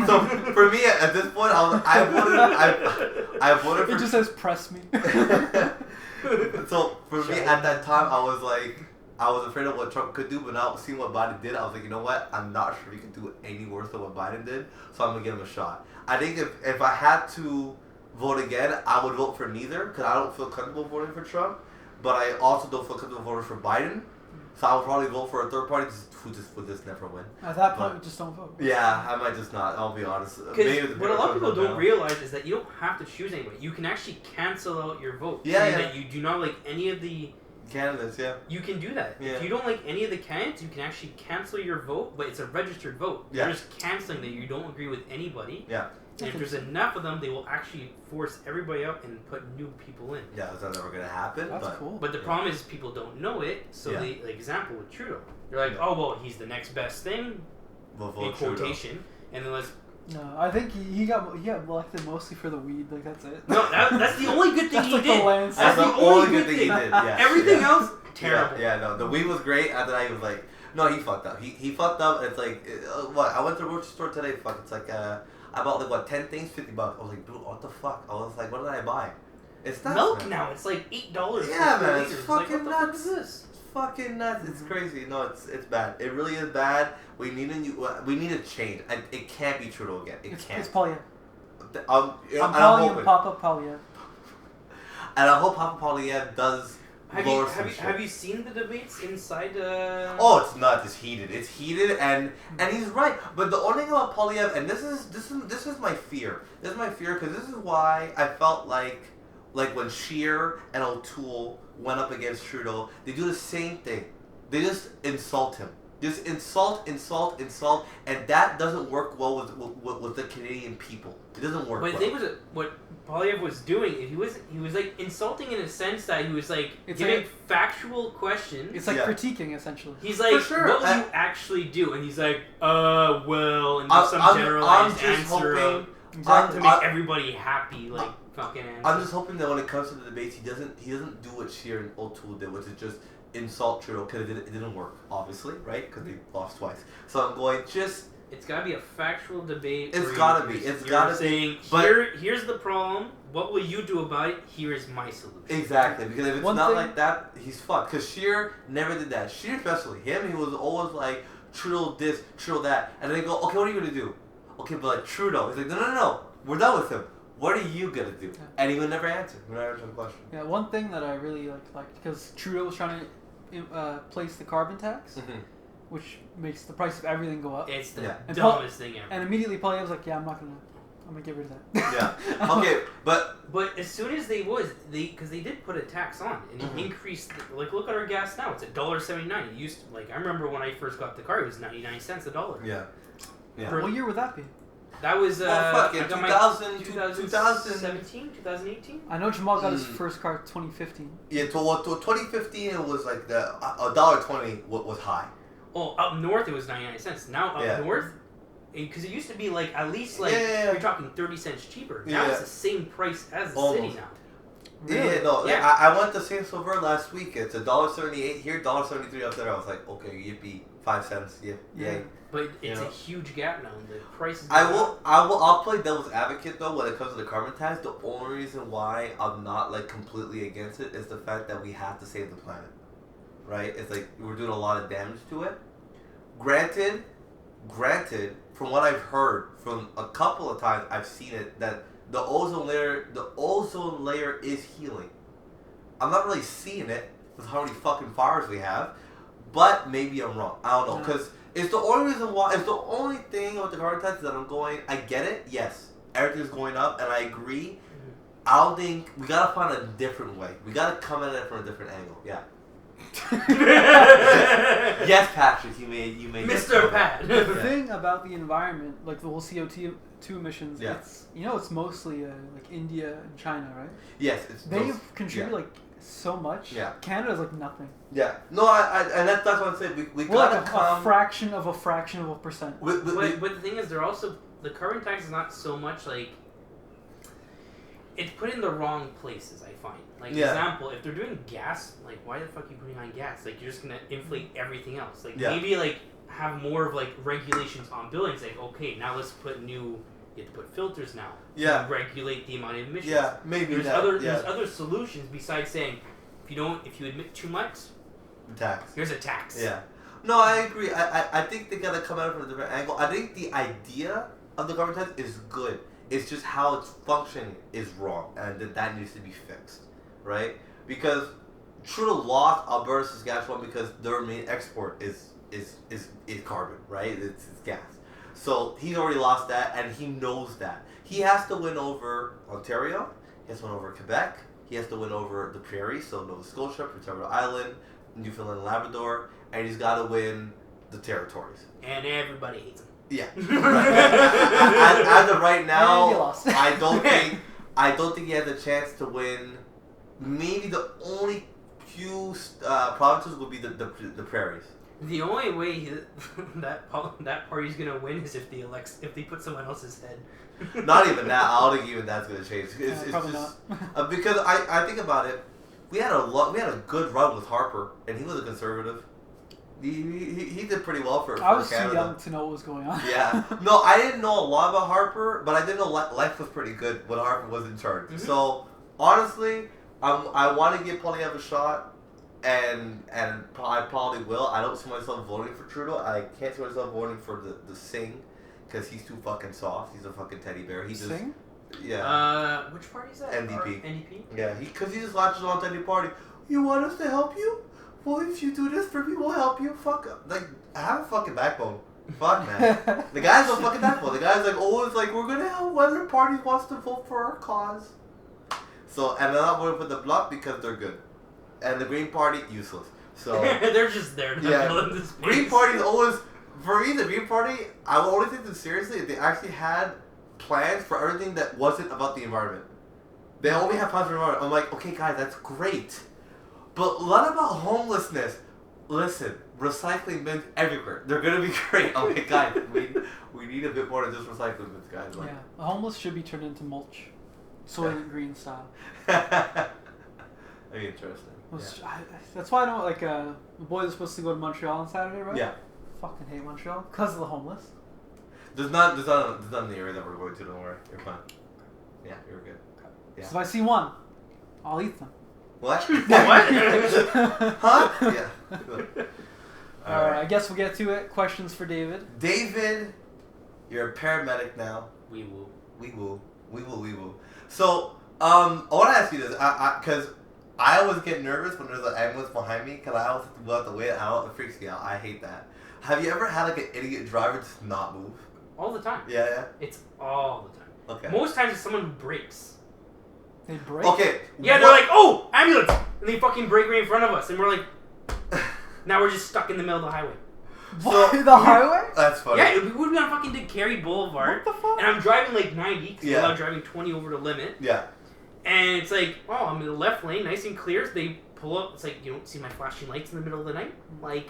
So for me, at this point, I voted for... It just says press me. So for me, at that time, I was afraid of what Trump could do, but now seeing what Biden did, I was like, you know what? I'm not sure he could do any worse than what Biden did, so I'm gonna give him a shot. I think if I had to vote again, I would vote for neither, because I don't feel comfortable voting for Trump, but I also don't feel comfortable voting for Biden, so I would probably vote for a third party who just would just never win. At that point, just don't vote. Yeah, I might just not. I'll be honest. Because what a lot of people don't realize is that you don't have to choose anybody. You can actually cancel out your vote. Yeah, saying yeah. that you do not like any of the candidates. Yeah. You can do that. Yeah. If you don't like any of the candidates, you can actually cancel your vote, but it's a registered vote. Yeah. You're just canceling that you don't agree with anybody. Yeah. And if there's enough of them, they will actually force everybody out and put new people in. Yeah, that's never gonna happen. That's but, cool. But the problem is people don't know it. So they, like example with Trudeau, they're like, oh well, he's the next best thing in quotation, and then let's. No, I think he got elected mostly for the weed. Like that's it. No, that's the only good thing he like did. The That's the only good thing he did. Yeah. Everything else, terrible. Yeah, no, the weed was great. And then I was like, no, he fucked up. He fucked up. And it's like, what? I went to the grocery store today. Fuck, it's like I bought like what 10 things, $50. I was like, dude, what the fuck? I was like, what did I buy? It's nuts, milk man. Now. It's like $8. Yeah, for man, liters. it's Like, fucking what the fuck nuts. is this? It's fucking nuts. It's crazy. No, it's bad. It really is bad. We need a new. We need a change. And it can't be Trudeau again. It can't. It's Polyev. I'm calling him Papa Polyev. And I hope Papa Polyev does. Have you seen the debates inside? Oh, it's nuts. It's heated. It's heated, and he's right. But the only thing about Polyev, and this is my fear. This is my fear because this is why I felt like when Scheer and O'Toole went up against Trudeau, they do the same thing. They just insult him. Just insult, and that doesn't work well with the Canadian people. It doesn't work. But the thing was, what Polyev was doing, he was like insulting in a sense that he was like giving factual questions. It's like critiquing essentially. He's like, sure. what will you actually do? And he's like, well, and there's some generalized answer to make everybody happy, like fucking answer. I'm just hoping that when it comes to the debates, he doesn't do what Scheer and O'Toole did, which is just insult Trudeau, because it didn't work, obviously, right? Because they lost twice. So I'm going, it's gotta be a factual debate. It's gotta be. It's gotta be. Here's the problem. What will you do about it? Here is my solution. Exactly. Because if it's not like that, he's fucked. Because Scheer never did that. Scheer especially. Him, he was always like, Trudeau this, Trudeau that. And then they go, okay, what are you gonna do? Okay, but like Trudeau. He's like, no. We're done with him. What are you gonna do? And he would never answer. He would never answer the question. Yeah, one thing that I really liked because Trudeau was trying to place the carbon tax, which makes the price of everything go up. It's the dumbest thing ever. And immediately Polyev was like, I'm gonna get rid of that. Yeah. Okay, but as soon as because they did put a tax on and increased. Like, look at our gas now. It's $1.79. It used to, I remember when I first got the car, it was 99 cents a dollar. Yeah. What year would that be? That was 2017, 2018. I know Jamal got his first car 2015. Yeah, to 2015 it was like the $1.20 was high. Oh, up north it was 99 cents. Now up north, because it used to be like at least you're talking 30 cents cheaper. Now it's the same price as the city now. Really? Yeah. I went to Saint Sauveur last week. It's $1.78 here, $1.73 up there. I was like, okay, yippee, 5 cents. Yeah. But it's a huge gap now. The prices. I'll play devil's advocate though when it comes to the carbon tax. The only reason why I'm not completely against it is the fact that we have to save the planet, right? It's like we're doing a lot of damage to it. Granted, from what I've heard from a couple of times, I've seen it that the ozone layer is healing. I'm not really seeing it with how many fucking fires we have, but maybe I'm wrong. I don't know because. It's the only reason why. It's the only thing with the carbon tax that I'm going. I get it. Yes, everything's going up, and I agree. I don't think we gotta find a different way. We gotta come at it from a different angle. Yeah. Yes, Patrick. You may. Mr. Pat. The thing about the environment, like the whole CO2 emissions, it's mostly India and China, right? Yes, they've contributed so much. Yeah. Canada's like nothing. Yeah. No, and that's what I'm saying. We gotta a fraction of a percent. But the thing is, they're also the carbon tax is not so much it's put in the wrong places. I find example, if they're doing gas, why the fuck are you putting on gas? You're just gonna inflate everything else. Maybe have more of regulations on buildings. Okay, now let's put new. You have to put filters now to regulate the amount of emissions. Yeah, maybe there's other solutions besides saying if you emit too much, tax. Here's a tax. Yeah. No, I agree. I think they gotta come at it from a different angle. I think the idea of the carbon tax is good. It's just how it's functioning is wrong, and that needs to be fixed, right? Because Trudeau lost Alberta Saskatchewan because their main export is carbon, right? It's gas. So he's already lost that, and he knows that. He has to win over Ontario. He has to win over Quebec. He has to win over the Prairies, so Nova Scotia, Prince Edward Island, Newfoundland and Labrador, and he's got to win the territories. And everybody hates him. Yeah. As of right And you now, lost. I don't think he has a chance to win. Maybe the only few provinces would be the prairies. The only way that party's gonna win is if they put someone else's head. Not even that. I don't think even that's gonna change. It's probably just not. because I think about it. We had a good run with Harper, and he was a conservative. He did pretty well for I was Canada. too young to know what was going on. Yeah. No, I didn't know a lot about Harper, but I did know life was pretty good when Harper was in charge. Mm-hmm. So honestly, I want to give Poilievre a shot. And I probably will. I don't see myself voting for Trudeau. I can't see myself voting for the Singh because he's too fucking soft. He's a fucking teddy bear. He just Singh? Yeah. Which party is that? NDP. NDP. Yeah. Because he just latches on to any party. You want us to help you? Well, if you do this for me, we'll help you. Fuck. Like, have a fucking backbone. Fuck, man. The guy's no fucking backbone. The guy's like always like, we're gonna help whether party wants to vote for our cause. So, and I'm not voting for the Bloc because they're good. And the Green Party, useless. So they're just there to fill in this space. Green Party is always, for me, the Green Party, I would only take them seriously if they actually had plans for everything that wasn't about the environment. They only have plans for the environment. I'm like, okay, guys, that's great. But what about homelessness? Listen, recycling bins everywhere. They're going to be great. I'm like, guys, we need a bit more than just recycling bins, guys. Like, Yeah, the homeless should be turned into mulch. Soylent Green style. That'd be interesting. That's why I don't like. The boys are supposed to go to Montreal on Saturday, right? Yeah. Fucking hate Montreal because of the homeless. There's none in the area that we're going to. Don't worry, you're fine. Yeah, you're good. Yeah. So if I see one, I'll eat them. What? What? Huh? Yeah. All right. I guess we'll get to it. Questions for David. David, you're a paramedic now. We will. We will. So, I want to ask you this, because I always get nervous when there's an ambulance behind me, because I always have to go out the way. It freaks me out. I hate that. Have you ever had like an idiot driver just not move? All the time. Yeah. It's all the time. Okay. Most times it's someone who breaks. They break. Okay. Yeah, they're like, oh, ambulance! And they fucking break right in front of us. And we're like, now we're just stuck in the middle of the highway. What? The highway? That's funny. Yeah, we would be on fucking DeCarry Boulevard. What the fuck? And I'm driving like 90 because Yeah. I'm allowed driving 20 over the limit. Yeah. And it's like, oh, I'm in the left lane, nice and clear. So they pull up. It's like, you don't see my flashing lights in the middle of the night? Like.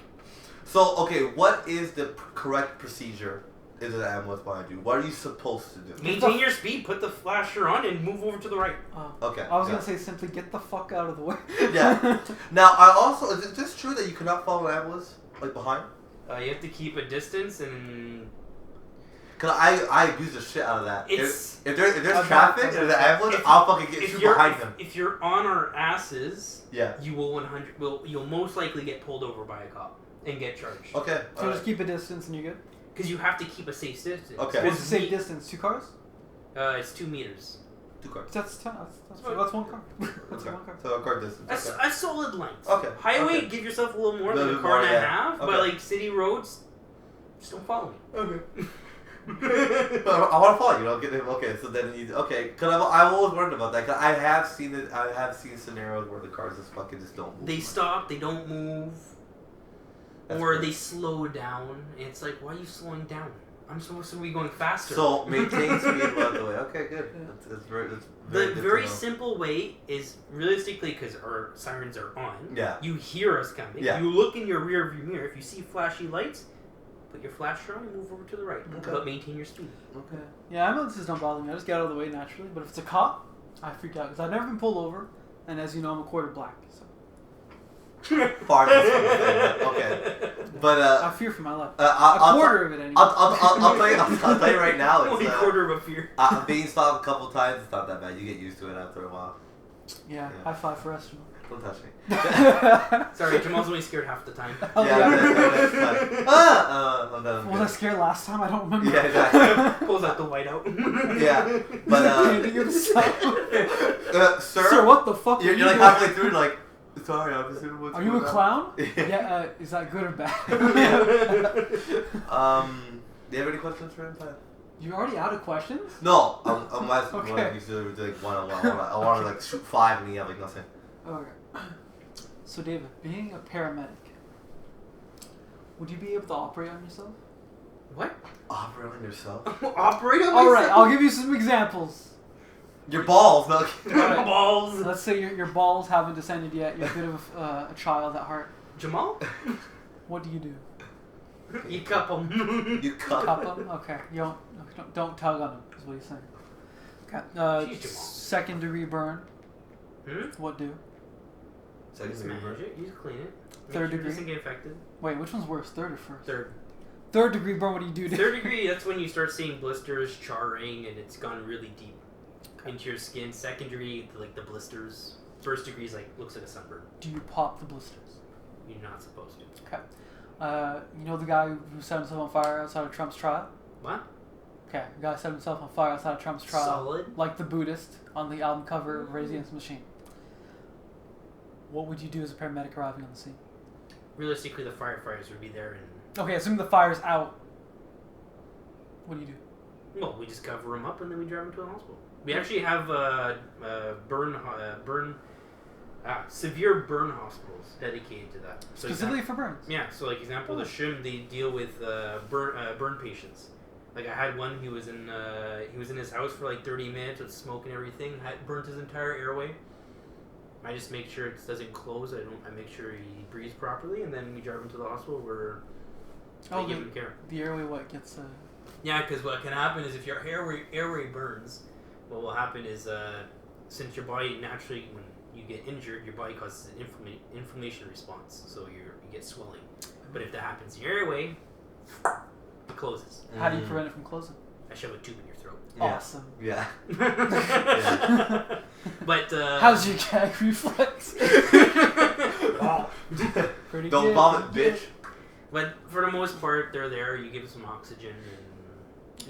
So, okay, what is the correct procedure? Is an ambulance behind you? What are you supposed to do? Maintain your speed, put the flasher on, and move over to the right. Okay. I was gonna say simply get the fuck out of the way. Yeah. Now, is it just true that you cannot follow an ambulance like behind? You have to keep a distance and. Cause I abuse the shit out of that. It's if there's traffic and there's an ambulance, I'll fucking get shoot behind them. If you're on our asses, Yeah. you will you'll most likely get pulled over by a cop and get charged. Okay. So just keep a distance and you're good. Because you have to keep a safe distance. Okay. What's the safe distance? 2 cars? It's 2 meters. 2 cars. That's 1 car. That's Okay. 1 car. So a car distance. That's Okay. a solid length. Okay. Highway, Okay. give yourself a little more, Little like a bit car and more, a yeah. half. Okay. But like city roads, just don't follow me. Okay. I want to follow you. I'll get him. Okay, so then because I've always wondered about that. Cause I have seen it. I have seen scenarios where the cars just fucking just don't move. They stop, they don't move, That's or great. they slow down. And it's like, why are you slowing down? I'm supposed to be going faster. So maintain speed by the way. Okay, good. Yeah. That's very the good to very know. simple way is realistically because our sirens are on. Yeah. You hear us coming. Yeah. You look in your rear view mirror. If you see flashy lights, put your flasher on and move over to the right. Okay. But maintain your speed. Okay. Yeah, ambulances don't bother me. I just get out of the way naturally. But if it's a cop, I freak out because I've never been pulled over, and as you know, I'm a quarter black. So Far okay. But I fear for my life. I'll quarter of it anyway. I'll tell you right now. Only It's quarter of a fear. being stopped a couple times. It's not that bad. You get used to it after a while. Yeah, Yeah. high five for us. Don't touch me. Sorry, Jamal's only scared half the time. Oh, Yeah, that's fine. I'm done. Was I scared last time? I don't remember. Yeah, exactly. Pulls out the whiteout. Yeah, but Painting himself. sir, Sir, what the fuck? you're are you like doing? halfway through, like, sorry, I'm just doing what's Are you a going on." clown? Yeah. Yeah. Is that good or bad? Do you have any questions for him, Ty? You're already out of questions? No, I'm asking Okay. what you should do like one-on-one. I want to like shoot 5 and you have like nothing. Okay. So David, being a paramedic, would you be able to operate on yourself? What? Operate on yourself? Operate on All right, myself? I'll give you some examples. Your balls, no. Alright. Balls. Let's say your balls haven't descended yet. You're a bit of a child at heart. Jamal? What do you do? You cup them. You cut. Cup them? Okay. You don't tug on them, is what he's saying. Okay. Jeez, Jamal. Second degree burn. Hmm? What do? Second Just degree manage burn. it. You just clean it. Make Third sure degree? It doesn't get infected. Wait, which one's worse, third or first? Third. Third degree burn, what do you do? Third degree, that's when you start seeing blisters, charring, and it's gone really deep into your skin. Second degree, like the blisters. First degree is like looks like a sunburn. Do you pop the blisters? You're not supposed to. Okay. You know the guy who set himself on fire outside of Trump's trial? What? Okay, the guy set himself on fire outside of Trump's trial. Solid. Like the Buddhist on the album cover of Rage Against the Machine. What would you do as a paramedic arriving on the scene? Realistically, the firefighters would be there, and Okay, assuming the fire's out. What do you do? well, we just cover them up and then we drive them to the hospital. We actually have severe burn hospitals dedicated to that. So Specifically for burns? yeah. So like example, the SHIM, they deal with burn patients. Like I had one, he was in his house for like 30 minutes with smoke and everything. Had burnt his entire airway. I just make sure it doesn't close. I make sure he breathes properly, and then we drive him to the hospital where they give him care. The airway what gets Yeah, because what can happen is if your airway burns, what will happen is since your body naturally, when you get injured, your body causes an inflammation response, so you get swelling. But if that happens in your airway, it closes. How do you prevent it from closing? I shove a tube in your throat. Yeah. Awesome. Yeah. But How's your gag reflex? Pretty Don't good. vomit, bitch. But for the most part, they're there. You give them some oxygen,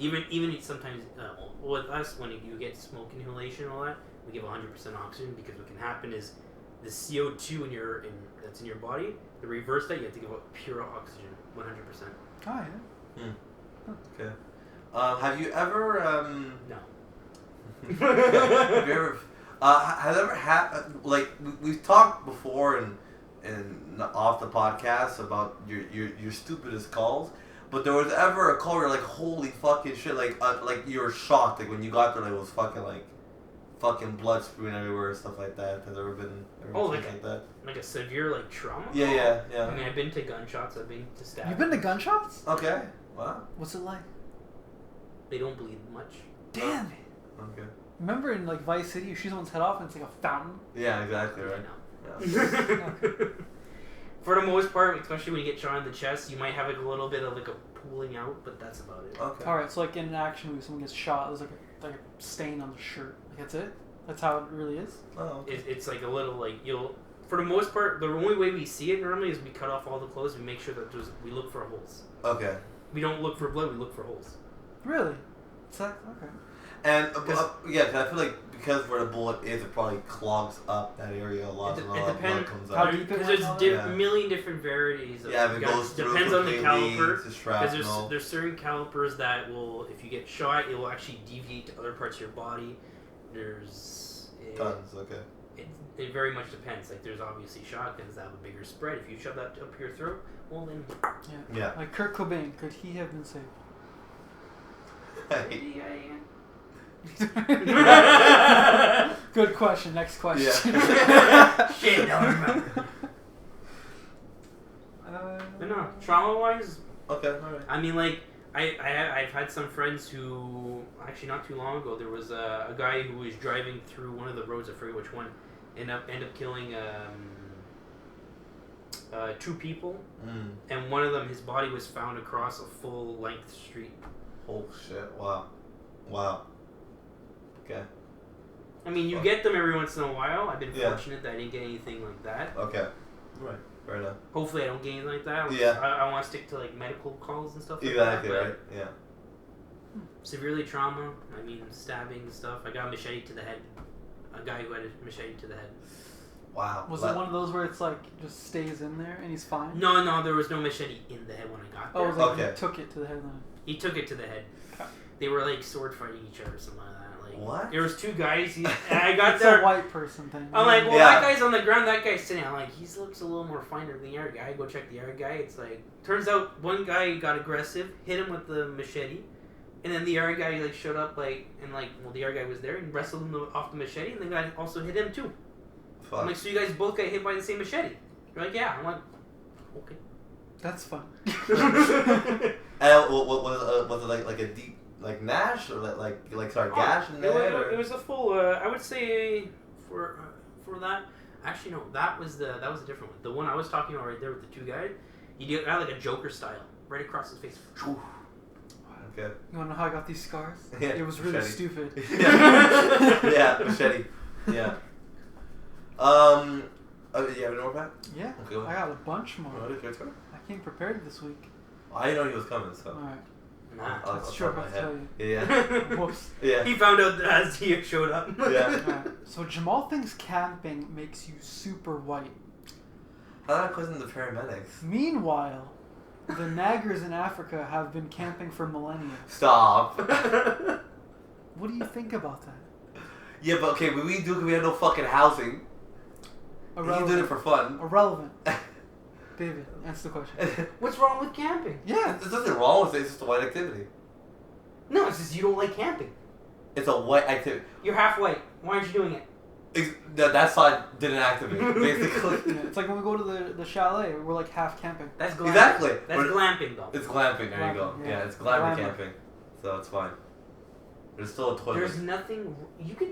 and even sometimes with us, when you get smoke inhalation and all that, we give 100% oxygen, because what can happen is the CO2 that's in your body. To reverse that, you have to give up pure oxygen, 100%. Oh yeah. Okay. Have you ever No. have you ever has ever had like we've talked before and off the podcast about your stupidest calls, but there was ever a call where you're like, holy fucking shit, like you were shocked, like when you got there, like it was fucking blood spewing everywhere and stuff like that. Has there ever been like that? Like a severe trauma? Yeah. I mean, I've been to gunshots. I've been to stab. You've been to gunshots? Okay. Wow. What's it like? They don't bleed much. Damn it. Okay. Remember in like Vice City, you shoot someone's head off and it's like a fountain? Yeah, exactly right. Yeah. For the most part, especially when you get shot in the chest, you might have like a little bit of like a pooling out, but that's about it. Okay. Alright, so like in an action movie, someone gets shot, there's like a stain on the shirt. Like that's it? That's how it really is? Oh, okay. It's like a little for the most part, the only way we see it normally is we cut off all the clothes. We make sure that we look for holes. Okay. We don't look for blood. We look for holes. Really? It's like, okay. And yeah, 'cause I feel like because where the bullet is, it probably clogs up that area a lot. It and a lot of blood depends. comes How out. deep it Because went there's on Yeah. million different varieties. Of Yeah, if it guns. goes through Depends on the completely, caliper. it's a Because shrapnel. there's certain calipers that will, if you get shot, it will actually deviate to other parts of your body. There's Tons, okay. It very much depends. Like there's obviously shotguns that have a bigger spread. If you shove that up your throat, well then. Yeah. Like Kurt Cobain, could he have been saved? Good question. Next question. Yeah. Shit, don't remember. But no, trauma-wise, Okay, alright. I mean, like, I've had some friends who, actually not too long ago, there was a guy who was driving through one of the roads, I forget which one, end up killing 2 people, and one of them, his body was found across a full-length street. Oh shit, wow. Okay. I mean, you get them every once in a while. I've been Yeah. fortunate that I didn't get anything like that. Okay. Right. Fair enough. Hopefully I don't get anything like that. Yeah. I want to stick to, like, medical calls and stuff like Exactly, that. right? Yeah. Severely trauma, I mean, stabbing and stuff. I got a machete to the head. A guy who had a machete to the head. Wow. Was it one of those where it's like just stays in there and he's fine? No, there was no machete in the head when I got there. Oh, it was like Okay. he took it to the head then. He took it to the head. Okay. They were like sword fighting each other or something like that. Like, What? There was two guys, and I got It's there. a white person thing. I'm like, well, Yeah. that guy's on the ground, that guy's sitting. I'm like, he looks a little more finer than the other guy. I go check the other guy. It's like, turns out one guy got aggressive, hit him with the machete, and then the other guy like showed up the other guy was there and wrestled him off the machete, and the guy also hit him too. Fuck. I'm like, so you guys both got hit by the same machete? You're like, yeah. I'm like, okay. That's fun. And was it like a deep like gash or gash in the head? It was a full. I would say for that. Actually, no. That was a different one. The one I was talking about right there with the two guys. He got like a Joker style right across his face. Okay. You wanna know how I got these scars? Yeah, It was really machete. stupid. Yeah, machete. Yeah. Oh, you have any more, Pat? Yeah, Okay, well. I got a bunch more. Oh, okay, sorry. I came prepared this week. I didn't know he was coming, so. Alright. Nah. That's true, I have to tell you. Yeah. Whoops. Yeah. He found out as he showed up. Yeah. Alright. So Jamal thinks camping makes you super white. How did I question the paramedics? Meanwhile, the naggers in Africa have been camping for millennia. Stop. What do you think about that? Yeah, but okay, we do because we have no fucking housing. He's doing it for fun. Irrelevant. David, answer the question. What's wrong with camping? Yeah. There's nothing wrong with it, it's just a white activity. No, it's just you don't like camping. It's a white activity. You're half white. Why aren't you doing it? That side didn't activate, basically. Yeah, it's like when we go to the chalet, we're like half camping. That's glamping. Exactly. That's But glamping, though. It's glamping, there you go. Glamping, Yeah, yeah. it's glamour Glamour. camping. So it's fine. There's still a toilet. There's nothing.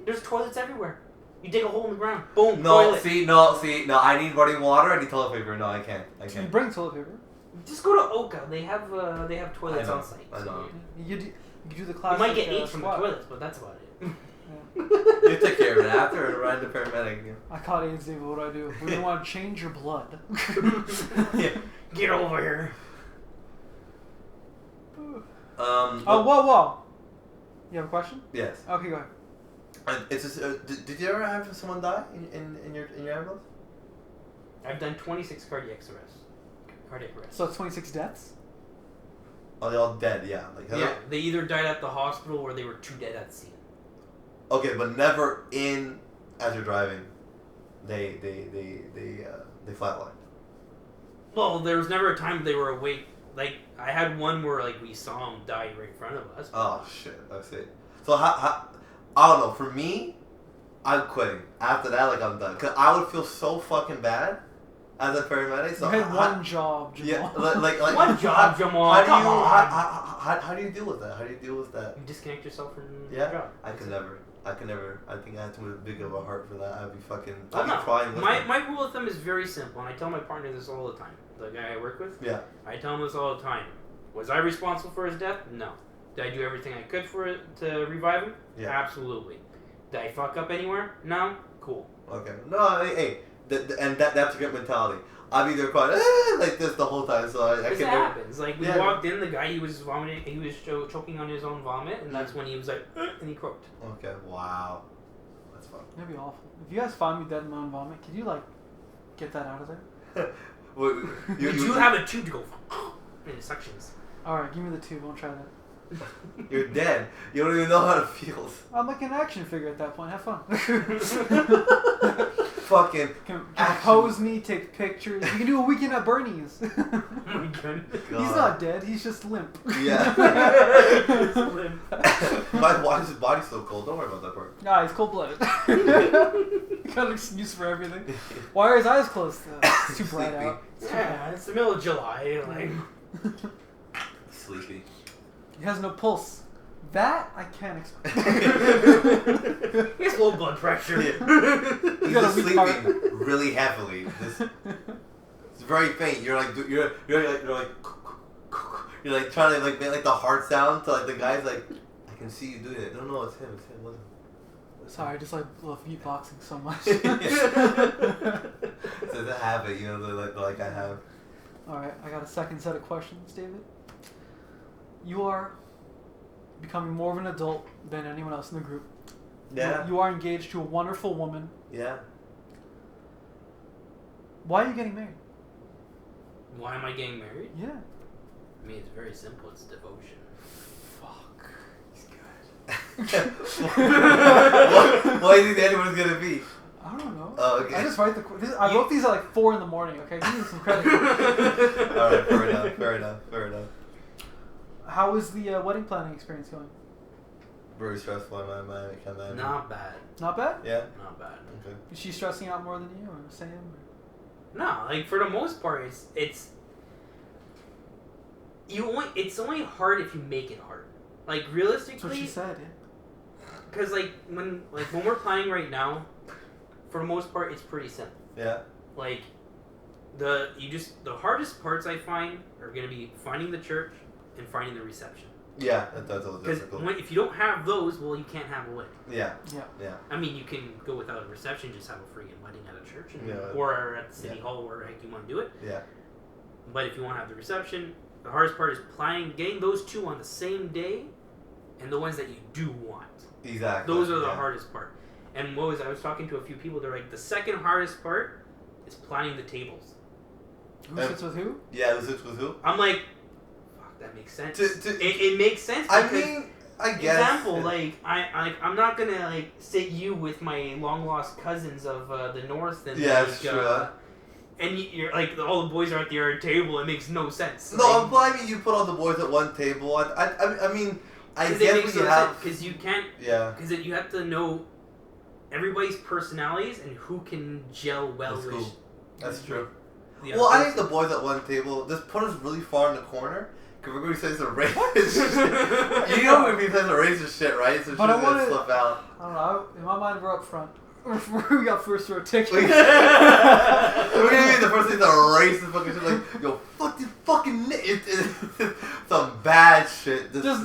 There's toilets everywhere. You dig a hole in the ground. Boom. No, toilet. see, no, I need running water, I need toilet paper. No, I can't. You bring toilet paper. Just go to Oka. They have toilets I know, on site. I know. You do the You classic. might get AIDS from the squat. toilets, but that's about it. You take care of it after and ride the paramedic. Yeah. I caught AIDS, David. What do I do? We want to change your blood. Yeah. Get over here. Oh, whoa. You have a question? Yes. Okay, go ahead. It's just, did you ever have someone die in your ambulance? I've done 26 cardiac arrests. So it's 26 deaths? Oh, they all dead. Yeah. Like Yeah, they either died at the hospital or they were too dead at the scene. Okay, but never as you're driving. They flatlined. Well, there was never a time they were awake. Like, I had one where, like, we saw them die right in front of us. Oh shit! I see. So how I don't know. For me, I'm quitting. After that, like I'm done. Cause I would feel so fucking bad as a paramedic. So You had one job, Jamal. Yeah, like One job, Jamal. How Come on. do you deal with that? How do you deal with that? You disconnect yourself from Yeah, your job. I could never. I think I have too big of a heart for that. I'd be fucking. Well, I'd no. be crying. My rule with them is very simple, and I tell my partner this all the time. The guy I work with. Yeah. I tell him this all the time. Was I responsible for his death? No. Did I do everything I could for it to revive him? Yeah. Absolutely. Did I fuck up anywhere? No. Cool. Okay. No, hey, that's a good mentality. I'll be there crying like this the whole time, so I This can never. happens. Like, we Yeah. walked in, the guy, he was vomiting, he was choking on his own vomit, and that's when he was like, and he croaked. Okay. Wow. That's fun. Mm. That'd be awful. If you guys find me dead in my own vomit, could you, like, get that out of there? Well, You do have a tube to go and it suctions. Alright, give me the tube. Won't try that. You're dead. You don't even know how it feels. I'm like an action figure at that point. Have fun. Fucking. Can Action. pose me, take pictures. You can do a weekend at Bernie's. Oh my god. He's not dead. He's just limp. Yeah. It's limp. Why is his body so cold? Don't worry about that part. Nah, he's cold-blooded. Got an excuse for everything. Why are his eyes closed? It's too bright Sleepy. out. It's too Yeah, it's the middle of July. Like, Sleepy. He has no pulse. That I can't explain. he has low blood pressure. He's got just a weak sleeping heart. really heavily. It's very faint. You're like you're like trying to like make like the heart sound to like the guy's like, I can see you doing it. No, it's him. Listen. Sorry, I just like love beatboxing so much. It's a habit, you know, like I have. Alright, I got a second set of questions, David. You are becoming more of an adult than anyone else in the group. Yeah. You are engaged to a wonderful woman. Yeah. Why are you getting married? Why am I getting married? Yeah. I mean, it's very simple. It's devotion. Fuck. He's good. What do you think the ending was gonna be? I don't know. Oh, okay. I just write I wrote these at like 4 in the morning. Okay, give me some credit. All right, fair enough. How is the wedding planning experience going? Very stressful, man. Not bad. Not bad. Yeah. Not bad. Okay. Is she stressing out more than you, or Sam? No, like for the most part, it's only hard if you make it hard. Like realistically. That's what she said. Yeah. Because when we're planning right now, for the most part, it's pretty simple. Yeah. Like the hardest parts I find are gonna be finding the church and finding the reception. Yeah, that's all Because difficult. if you don't have those, well, you can't have a wedding. Yeah. I mean, you can go without a reception, just have a freaking wedding at a church, Yeah. or at the city hall, wherever the heck you want to do it. Yeah. But if you want to have the reception, the hardest part is getting those two on the same day, and the ones that you do want. Exactly. Those are the hardest part. And I was talking to a few people. They're like, the second hardest part is planning the tables. Who sits with who? Yeah, who sits with who? I'm like, fuck, that makes sense. It makes sense. I mean, I guess. Example, like I'm not gonna like sit you with my long lost cousins of the north and that's true. And you're like all the boys are at the other table. It makes no sense. No, I mean you put all the boys at one table. I mean I guess we have because you can't. Yeah. Because you have to know everybody's personalities and who can gel well That's with. cool. That's true. The Well, other I think the boys at one table just put us really far in the corner. Because we're going to say some racist shit. You know when we say some racist shit, right? So But she's I going to wanna- slip out. I don't know. In my mind, we're up front. We got first row tickets. We're gonna be the first thing to racist fucking shit, like, yo, fuck this fucking some bad shit. Just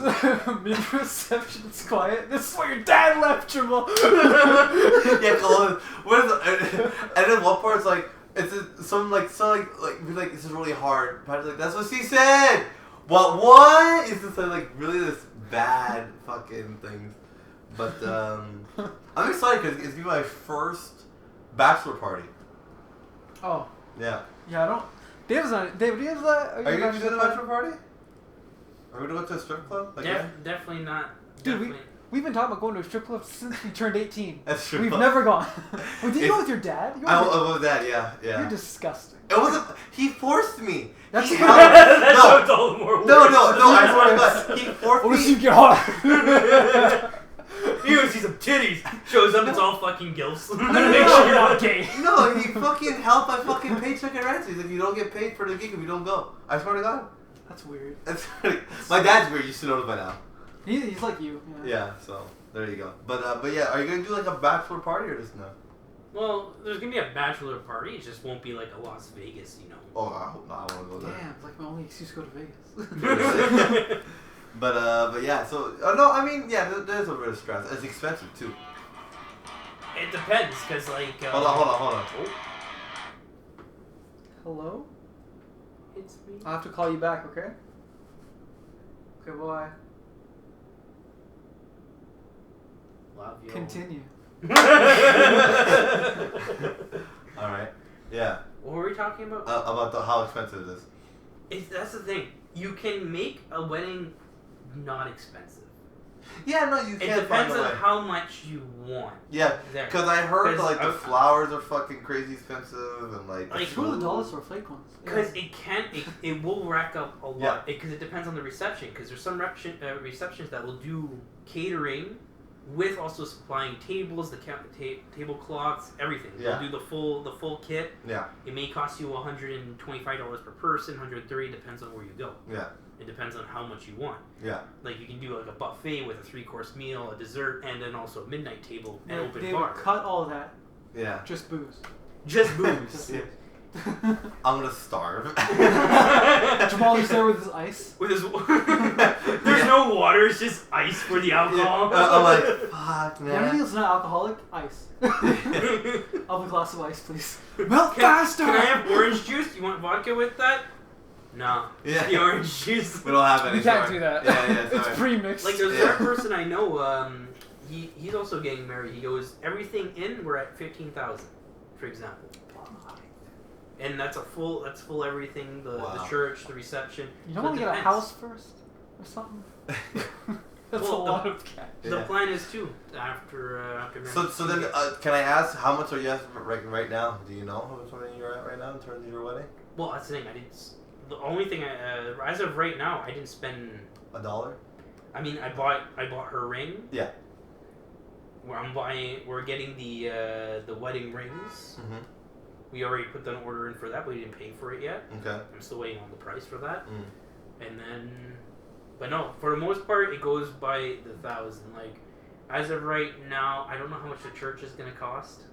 mid-reception, it's quiet. This is where your dad left, Jamal. Yeah, Columbus. What is it? And then one part's like, it's like this is really hard. Pat's like, that's what she said. What? It's just like really this bad fucking things. But I'm excited because it's gonna be my first bachelor party. Oh. Yeah. Yeah, I don't. David, do you have that? Are you gonna do the bachelor party? Are we gonna go to a strip club? Definitely not. Dude, Definitely. we've been talking about going to a strip club since we turned 18. That's true. We've never gone. Wait, did you go with your dad? You I went with went with that. Yeah. You're disgusting. It wasn't. He forced me. That's He no. helped- That's no. all the more No, worse. I swear to God, he forced What does me. you get hard? You see some titties. Shows up, it's all fucking gills. I'm gonna make sure you're not gay. No, he fucking held my fucking paycheck and rent. He's like, you don't get paid for the gig if you don't go. I swear to God. That's weird. My dad's weird. You should know this by now. He's like you. Yeah. So there you go. But yeah, are you gonna do like a bachelor party or just no? Well, there's gonna be a bachelor party. It just won't be like a Las Vegas, you know. Oh, I hope not. I want to go there. Damn, it's like my only excuse to go to Vegas. But yeah. So no, I mean yeah, there's a bit of stress. It's expensive too. It depends, cause like. Hold on. Oh, Hello? it's me. I'll have to call you back, okay? Okay, bye. Love you. Continue. All right. Yeah. What were we talking about? About how expensive it is. That's the thing. You can make a wedding not expensive. Yeah, no, you It can't find depends a on way. how much you want. Yeah, There. because I heard 'Cause like the flowers are fucking crazy expensive and like. Like, $2 the dollars for fake ones. Because it will rack up a lot. Yeah. Because it depends on the reception. Because there's some receptions that will do catering with also supplying tables, the tablecloths, everything. Yeah. They'll do the full kit. Yeah. It may cost you $125 per person, $130, depends on where you go. Yeah. It depends on how much you want. Yeah. Like you can do like a buffet with a 3-course meal, a dessert, and then also a midnight table and open They bar. would cut all of that. Yeah. Just booze. Just booze. Just Yeah. booze. I'm gonna starve. Jamal is there with his ice. With his, there's no water. It's just ice for the alcohol. I'm like, fuck, Anything man. that's not alcoholic, ice. I'll have a glass of ice, please. Melt faster! Can I have orange juice? You want vodka with that? No. Yeah. The orange juice. We don't have any. We can't sorry. do that. Yeah, It's sorry. pre-mixed. Like there's Yeah. another person I know. He's also getting married. He goes, everything in, we're at 15,000, for example. And that's full everything. The Wow. church, the reception. You don't So want it to get a depends. house first? Or something? That's Well, a lot of cash. The plan is too after So then, can I ask how much are you at right now? Do you know how much money you're at right now in terms of your wedding? Well, that's the thing. I didn't. The only thing as of right now, I didn't spend $1. I mean, I bought her ring. Yeah. We're getting the wedding rings. Mm-hmm. We already put an order in for that, but we didn't pay for it yet. Okay. I'm still waiting on the price for that. Mm. And then, but no, for the most part, it goes by the $1,000. Like, as of right now, I don't know how much the church is gonna cost,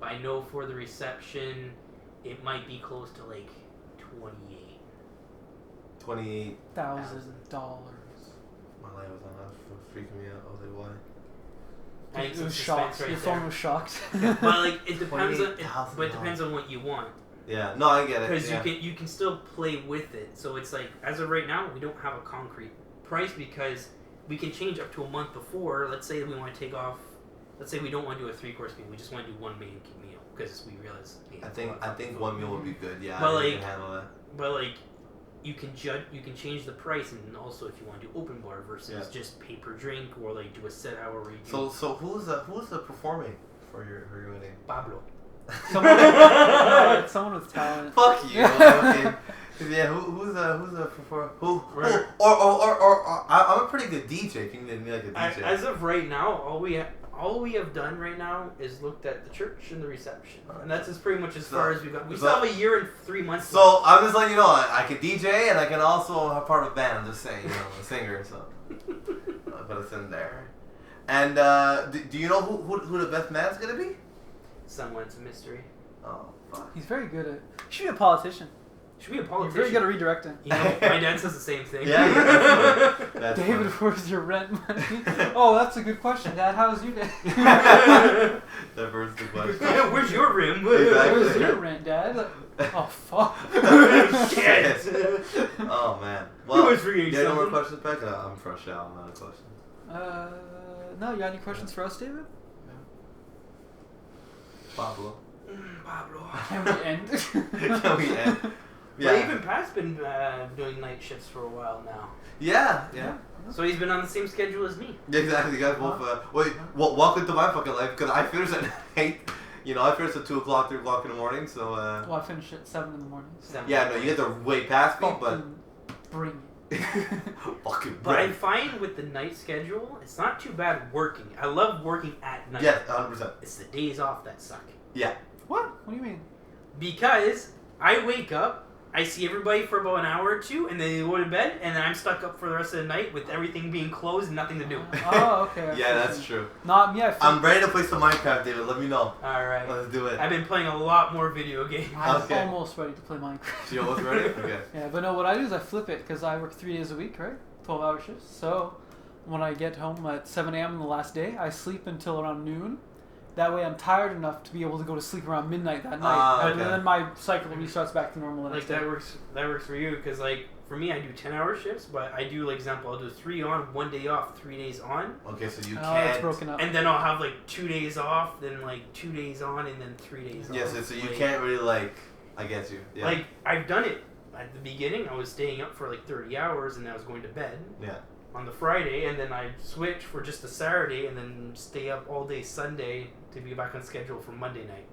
but I know for the reception, it might be close to like $28,000. My life was on that for freaking me out. I was like, why? It was shocked. Your phone was shocked. But like, it depends on. $28,000. But it depends on what you want. Yeah. No, I get it. Because you can still play with it. So it's like, as of right now, we don't have a concrete price because we can change up to a month before. Let's say we want to take off. Let's say we don't want to do a 3-course meal. We just want to do one main meal because we realize. Hey, I think one meal would be good. Yeah. But I like, can handle that. But like, you can change the price, and also if you want to do open bar versus just pay per drink, or like do a set hour where you do. So who's the performing for your wedding? Pablo. Someone with talent. Fuck you. Okay. Yeah, who's the performer? I'm a pretty good DJ. If you need me like a DJ. As of right now, all we have done right now is looked at the church and the reception, and that's as pretty much as far as we got. We still have a year and 3 months. So I'm just letting you know, I can DJ and I can also have part of a band. I'm just saying, a singer. So I'll put us in there. And do you know who the best man's gonna be? Someone's a mystery. Oh fuck. He's very good at. He should be a politician. Should be a You're politician. very good at redirecting. You know, my dad says the same thing. Yeah. That's David, funny. where's your rent money? Oh, that's a good question, Dad. How's your day? Diverse the question. Where's your rim? Exactly. Where's your rent, Dad? Oh, fuck. Shit. Oh man. Who Well, was forgetting you got no more something? questions, Beck? I'm fresh out. I'm out of questions. No, you got any questions for us, David? Pablo. Pablo. Can we end? Can we end? Yeah. But even Pat's been doing night shifts for a while now. Yeah. So he's been on the same schedule as me. Yeah, exactly. You guys both. Welcome to my fucking life because I finish at 8. I finish at 2 o'clock, 3 o'clock in the morning. So. Well, I finish at 7 in the morning. So. Yeah, no, you get to way past me, but. Bring it. Fucking But bring. I find with the night schedule, it's not too bad working. I love working at night. Yes, 100%. It's the days off that suck. Yeah. What? What do you mean? Because I wake up, I see everybody for about an hour or two, and then they go to bed, and I'm stuck up for the rest of the night with everything being closed and nothing to do. Oh, okay. Yeah, that's true. Not me. I'm ready to play some Minecraft, David. Let me know. Alright. Let's do it. I've been playing a lot more video games. I'm Okay. almost ready to play Minecraft. You almost ready? Okay. Yeah, but no, what I do is I flip it because I work 3 days a week, right? 12-hour shifts. So when I get home at 7 a.m. on the last day, I sleep until around noon. That way I'm tired enough to be able to go to sleep around midnight that night. And Okay. then my cycle restarts back to normal the next Like day. that works for you, because like for me I do 10-hour shifts, but I do, like, example, I'll do 3 on, 1 day off, 3 days on. Okay, so you Oh, can't. it's broken up. And then I'll have like 2 days off, then like 2 days on, and then 3 days Yes, off. so you Like- can't really like. I get you. Yeah. Like, I've done it. At the beginning, I was staying up for like 30 hours, and I was going to bed Yeah. on the Friday, and then I'd switch for just a Saturday, and then stay up all day Sunday to be back on schedule for Monday night.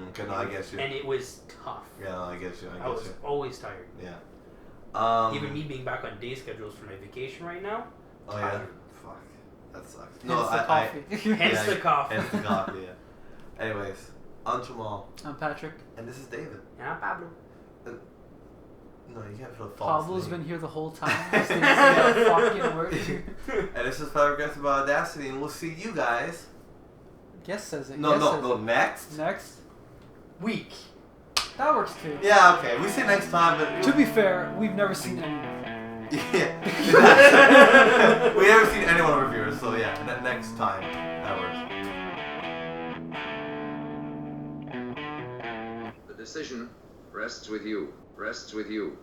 Okay, no, I get you. And it was tough. Yeah, no, I get you. I was always tired. Yeah. Even me being back on day schedules for my vacation right now. Oh yeah. tired. Fuck. That sucks. Hence the coffee. Hence the coffee. Hence the coffee. Yeah. Anyways, I'm Jamal, I'm Patrick. and this is David. Yeah, Pablo. No, you can't feel false. Pablo's name. been here the whole time. Just didn't say a fucking word. And this is Flabbergasted by Audacity, and we'll see you guys. Guess says it. No, Guess no, says no. it. Next. Next. Week. That works too. Yeah. Okay. We see next time, but To be fair, we've never seen any. yeah. We haven't seen any one of our viewers, so yeah. Next time. That works. The decision rests with you. Rests with you.